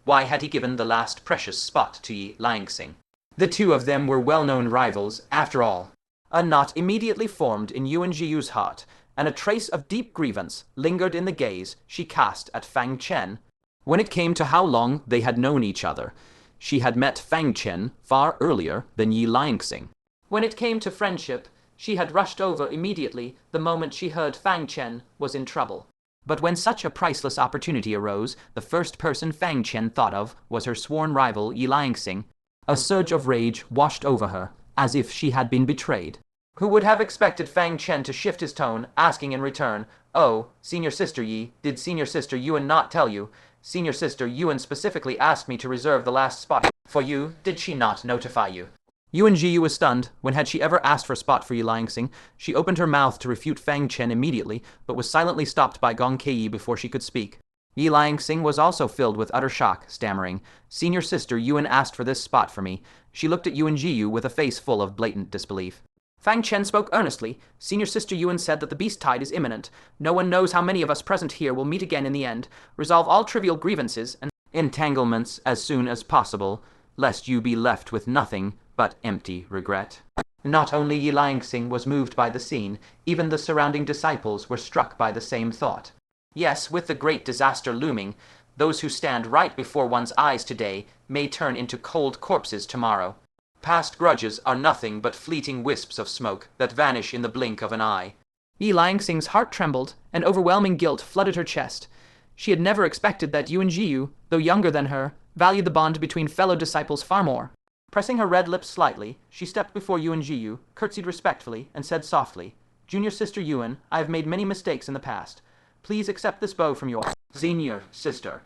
Why had he given the last precious spot to Yi Langxing? The two of them were well-known rivals, after all. A knot immediately formed in Yuan Jiyu's heart, and a trace of deep grievance lingered in the gaze she cast at Fang Chen. When it came to how long they had known each other, she had met Fang Chen far earlier than Yi Langxing. When it came to friendship, she had rushed over immediately the moment she heard Fang Chen was in trouble. But when such a priceless opportunity arose, the first person Fang Chen thought of was her sworn rival Yi Langxing. A surge of rage washed over her, as if she had been betrayed. Who would have expected Fang Chen to shift his tone, asking in return, "Oh, senior sister Yi, did senior sister Yuan not tell you? Senior sister Yuan specifically asked me to reserve the last spot for you. Did she not notify you?" Yuan Jiyu was stunned. When had she ever asked for a spot for Yi Langxing? She opened her mouth to refute Fang Chen immediately, but was silently stopped by Gong Caiyi before she could speak. Yi Langxing was also filled with utter shock, stammering, "Senior sister Yuan asked for this spot for me." She looked at Yuan Jiyu with a face full of blatant disbelief. Fang Chen spoke earnestly. "Senior sister Yuan said that the beast tide is imminent. No one knows how many of us present here will meet again in the end. Resolve all trivial grievances and entanglements as soon as possible, lest you be left with nothing but empty regret." Not only Yi Langxing was moved by the scene, even the surrounding disciples were struck by the same thought. Yes, with the great disaster looming, those who stand right before one's eyes today may turn into cold corpses tomorrow. Past grudges are nothing but fleeting wisps of smoke that vanish in the blink of an eye. Yi Langxing's heart trembled, and overwhelming guilt flooded her chest. She had never expected that Yuan Jiyu, though younger than her, valued the bond between fellow disciples far more. Pressing her red lips slightly, she stepped before Yuan Jiyu, curtsied respectfully, and said softly, "Junior sister Yuan, I have made many mistakes in the past. Please accept this bow from your senior sister."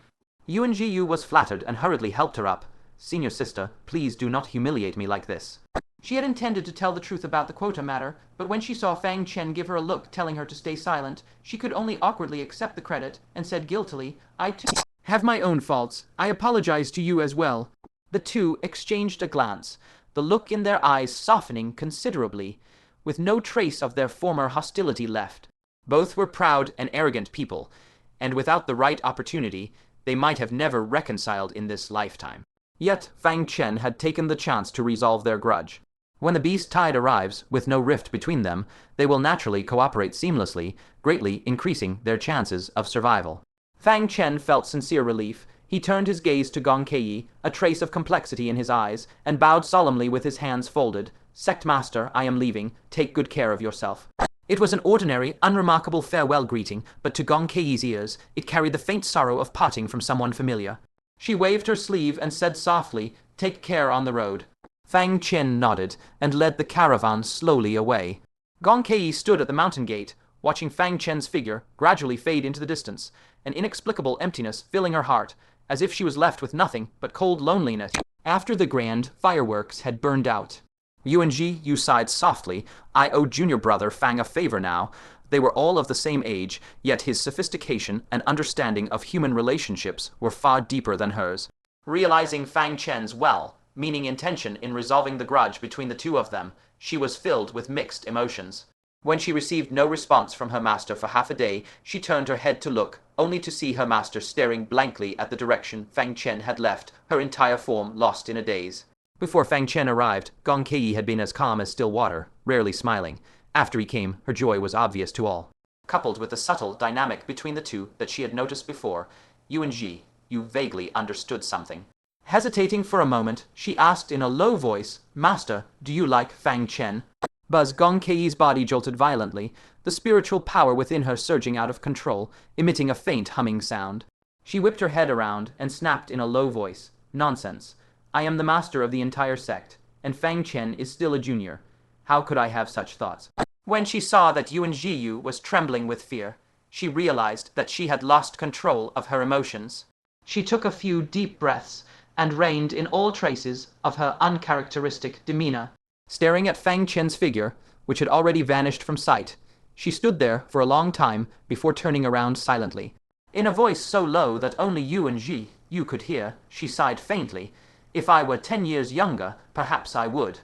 Yuan Jiyu was flattered and hurriedly helped her up. "Senior sister, please do not humiliate me like this." She had intended to tell the truth about the quota matter, but when she saw Fang Chen give her a look telling her to stay silent, she could only awkwardly accept the credit and said guiltily, "I too have my own faults. I apologize to you as well." The two exchanged a glance, the look in their eyes softening considerably, with no trace of their former hostility left. Both were proud and arrogant people, and without the right opportunity, they might have never reconciled in this lifetime. Yet Fang Chen had taken the chance to resolve their grudge. When the beast tide arrives, with no rift between them, they will naturally cooperate seamlessly, greatly increasing their chances of survival. Fang Chen felt sincere relief. He turned his gaze to Gong Caiyi, a trace of complexity in his eyes, and bowed solemnly with his hands folded. "Sect Master, I am leaving. Take good care of yourself." It was an ordinary, unremarkable farewell greeting, but to Gong Caiyi's ears, it carried the faint sorrow of parting from someone familiar. She waved her sleeve and said softly, "Take care on the road." Fang Chen nodded and led the caravan slowly away. Gong Caiyi stood at the mountain gate, watching Fang Chen's figure gradually fade into the distance, an inexplicable emptiness filling her heart, as if she was left with nothing but cold loneliness. After the grand fireworks had burned out, Yu sighed softly. "I owe junior brother Fang a favor now." They were all of the same age, yet his sophistication and understanding of human relationships were far deeper than hers. Realizing Fang Chen's well-meaning intention in resolving the grudge between the two of them, she was filled with mixed emotions. When she received no response from her master for half a day, she turned her head to look, only to see her master staring blankly at the direction Fang Chen had left, her entire form lost in a daze. Before Fang Chen arrived, Gong Caiyi had been as calm as still water, rarely smiling. After he came, her joy was obvious to all. Coupled with the subtle dynamic between the two that she had noticed before, you vaguely understood something. Hesitating for a moment, she asked in a low voice, "Master, do you like Fang Chen?" Buzz Gong Caiyi's body jolted violently, the spiritual power within her surging out of control, emitting a faint humming sound. She whipped her head around and snapped in a low voice, "Nonsense. I am the master of the entire sect, and Fang Chen is still a junior. How could I have such thoughts?" When she saw that Yu was trembling with fear, she realized that she had lost control of her emotions. She took a few deep breaths and reined in all traces of her uncharacteristic demeanor. Staring at Fang Chen's figure, which had already vanished from sight, she stood there for a long time before turning around silently. In a voice so low that only you could hear, she sighed faintly. "If I were 10 years younger, perhaps I would."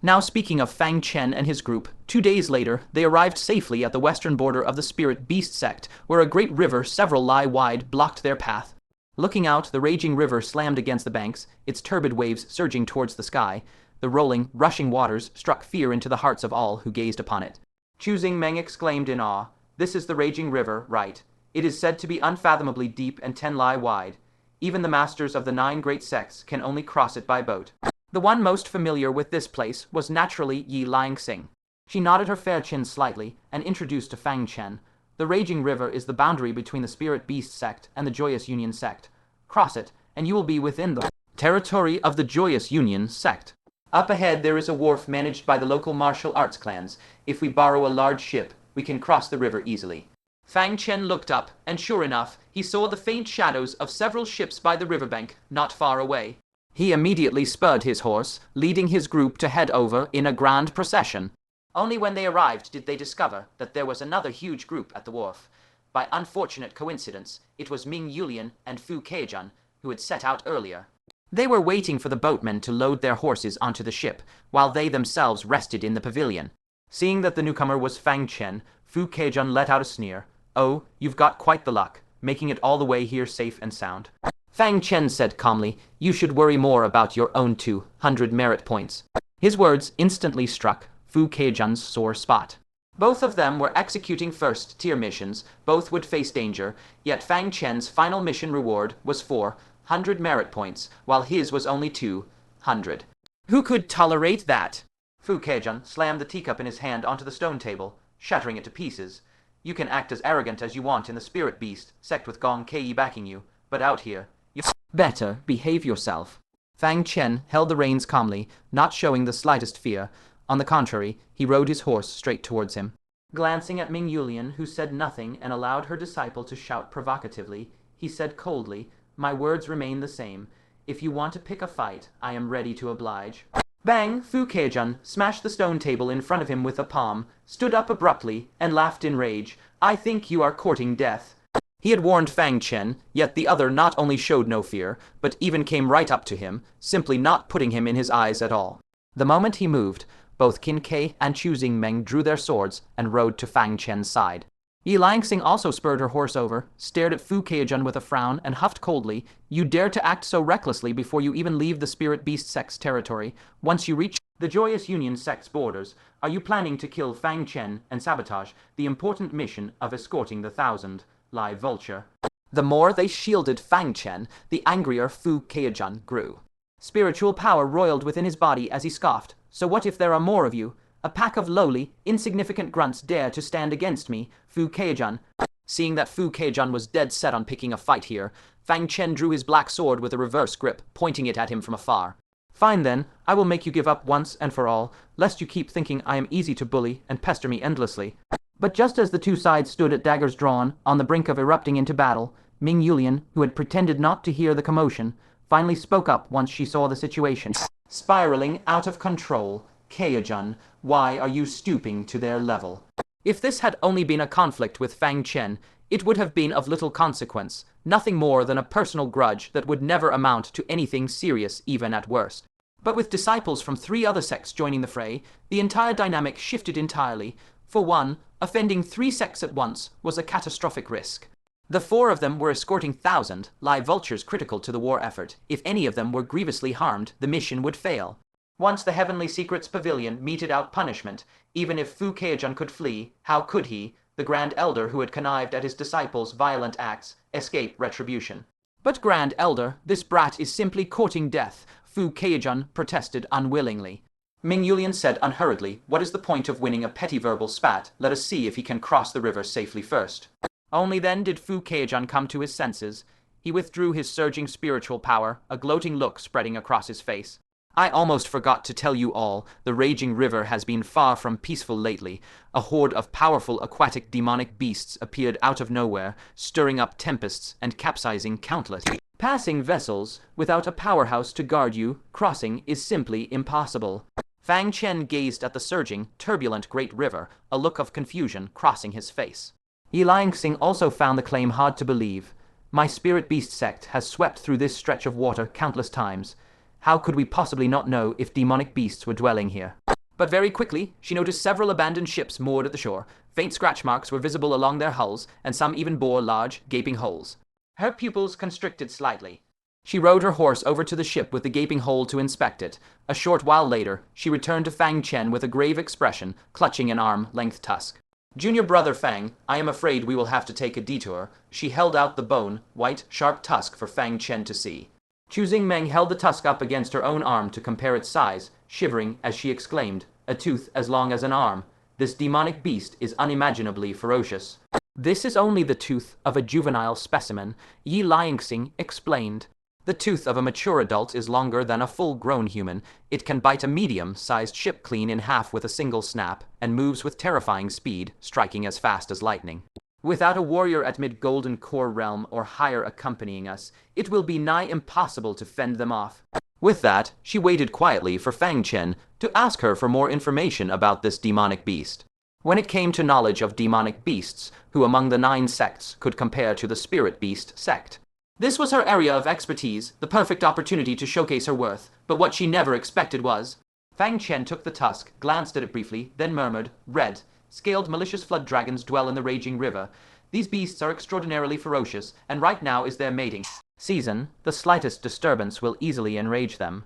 Now speaking of Fang Chen and his group, 2 days later, they arrived safely at the western border of the Spirit Beast Sect, where a great river several li wide blocked their path. Looking out, the raging river slammed against the banks, its turbid waves surging towards the sky. The rolling, rushing waters struck fear into the hearts of all who gazed upon it. Choosing Meng exclaimed in awe, "This is the raging river, right? It is said to be unfathomably deep and 10 li wide. Even the masters of the 9 great sects can only cross it by boat." The one most familiar with this place was naturally Yi Liangxing. She nodded her fair chin slightly and introduced to Fang Chen. "The raging river is the boundary between the Spirit Beast Sect and the Joyous Union Sect. Cross it, and you will be within the territory of the Joyous Union Sect. Up ahead there is a wharf managed by the local martial arts clans. If we borrow a large ship, we can cross the river easily." Fang Chen looked up, and sure enough, he saw the faint shadows of several ships by the riverbank, not far away. He immediately spurred his horse, leading his group to head over in a grand procession. Only when they arrived did they discover that there was another huge group at the wharf. By unfortunate coincidence, it was Ming Youlian and Fu Keijun, who had set out earlier. They were waiting for the boatmen to load their horses onto the ship, while they themselves rested in the pavilion. Seeing that the newcomer was Fang Chen, Fu Keijun let out a sneer. "Oh, you've got quite the luck, making it all the way here safe and sound." Fang Chen said calmly, "You should worry more about your own 200 merit points." His words instantly struck Fu Keijun's sore spot. Both of them were executing first-tier missions, both would face danger, yet Fang Chen's final mission reward was 400 merit points, while his was only 200. Who could tolerate that? Fu Keijun slammed the teacup in his hand onto the stone table, shattering it to pieces. "You can act as arrogant as you want in the Spirit Beast Sect with Gong Caiyi backing you, but out here, you better behave yourself." Fang Chen held the reins calmly, not showing the slightest fear. On the contrary, he rode his horse straight towards him. Glancing at Ming Youlian, who said nothing and allowed her disciple to shout provocatively, he said coldly, "My words remain the same. If you want to pick a fight, I am ready to oblige." Bang! Fu Keijun smashed the stone table in front of him with a palm, stood up abruptly, and laughed in rage. I think you are courting death. He had warned Fang Chen, yet the other not only showed no fear, but even came right up to him, simply not putting him in his eyes at all. The moment he moved, both Qin Kai and Chu Xingmeng drew their swords and rode to Fang Chen's side. Yi Langsing also spurred her horse over, stared at Fu Keijun with a frown, and huffed coldly. You dare to act so recklessly before you even leave the Spirit Beast Sect's territory. Once you reach the Joyous Union Sect's borders, are you planning to kill Fang Chen and sabotage the important mission of escorting the 1,000 live vulture? The more they shielded Fang Chen, the angrier Fu Keijun grew. Spiritual power roiled within his body as he scoffed. So what if there are more of you? A pack of lowly, insignificant grunts dare to stand against me, Fu Keijun. Seeing that Fu Keijun was dead set on picking a fight here, Fang Chen drew his black sword with a reverse grip, pointing it at him from afar. Fine then, I will make you give up once and for all, lest you keep thinking I am easy to bully and pester me endlessly. But just as the two sides stood at daggers drawn, on the brink of erupting into battle, Ming Youlian, who had pretended not to hear the commotion, finally spoke up once she saw the situation. Spiraling out of control, Chaojun, why are you stooping to their level? If this had only been a conflict with Fang Chen, it would have been of little consequence, nothing more than a personal grudge that would never amount to anything serious even at worst. But with disciples from 3 other sects joining the fray, the entire dynamic shifted entirely. For one, offending 3 sects at once was a catastrophic risk. The 4 of them were escorting 1,000 live vultures critical to the war effort. If any of them were grievously harmed, the mission would fail. Once the Heavenly Secrets Pavilion meted out punishment, even if Fu Keijun could flee, how could he, the Grand Elder who had connived at his disciples' violent acts, escape retribution? But Grand Elder, this brat is simply courting death, Fu Keijun protested unwillingly. Ming Youlian said unhurriedly, what is the point of winning a petty verbal spat? Let us see if he can cross the river safely first. Only then did Fu Keijun come to his senses. He withdrew his surging spiritual power, a gloating look spreading across his face. I almost forgot to tell you all, the raging river has been far from peaceful lately. A horde of powerful aquatic demonic beasts appeared out of nowhere, stirring up tempests and capsizing countless passing vessels. Without a powerhouse to guard you, crossing is simply impossible. Fang Chen gazed at the surging, turbulent great river, a look of confusion crossing his face. Yi Langsing also found the claim hard to believe. My Spirit Beast Sect has swept through this stretch of water countless times. How could we possibly not know if demonic beasts were dwelling here? But very quickly, she noticed several abandoned ships moored at the shore. Faint scratch marks were visible along their hulls, and some even bore large, gaping holes. Her pupils constricted slightly. She rode her horse over to the ship with the gaping hole to inspect it. A short while later, she returned to Fang Chen with a grave expression, clutching an arm-length tusk. Junior brother Fang, I am afraid we will have to take a detour. She held out the bone, white, sharp tusk for Fang Chen to see. Chu Xingmeng held the tusk up against her own arm to compare its size, shivering as she exclaimed, a tooth as long as an arm. This demonic beast is unimaginably ferocious. This is only the tooth of a juvenile specimen, Yi Langsing explained. The tooth of a mature adult is longer than a full-grown human. It can bite a medium-sized ship clean in half with a single snap, and moves with terrifying speed, striking as fast as lightning. Without a warrior at mid-Golden Core realm or higher accompanying us, it will be nigh impossible to fend them off. With that, she waited quietly for Fang Chen to ask her for more information about this demonic beast. When it came to knowledge of demonic beasts, who among the 9 sects could compare to the Spirit Beast Sect? This was her area of expertise, the perfect opportunity to showcase her worth, but what she never expected was... Fang Chen took the tusk, glanced at it briefly, then murmured, red. Scaled malicious flood dragons dwell in the raging river. These beasts are extraordinarily ferocious, and right now is their mating season. The slightest disturbance will easily enrage them.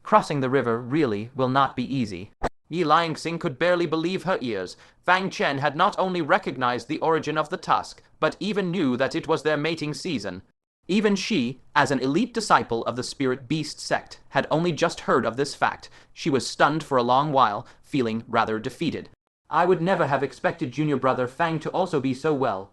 Crossing the river really will not be easy. Yi Langsing could barely believe her ears. Fang Chen had not only recognized the origin of the tusk, but even knew that it was their mating season. Even she, as an elite disciple of the Spirit Beast Sect, had only just heard of this fact. She was stunned for a long while, feeling rather defeated. I would never have expected junior brother Fang to also be so well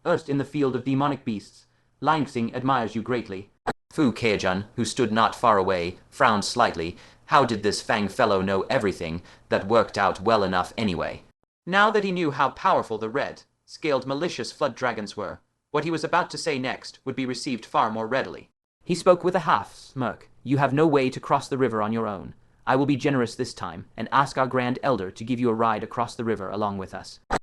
versed in the field of demonic beasts. Langsing admires you greatly. Fu Keijun, who stood not far away, frowned slightly. How did this Fang fellow know everything that worked out well enough anyway? Now that he knew how powerful the red-scaled malicious flood dragons were, what he was about to say next would be received far more readily. He spoke with a half-smirk. You have no way to cross the river on your own. I will be generous this time and ask our Grand Elder to give you a ride across the river along with us.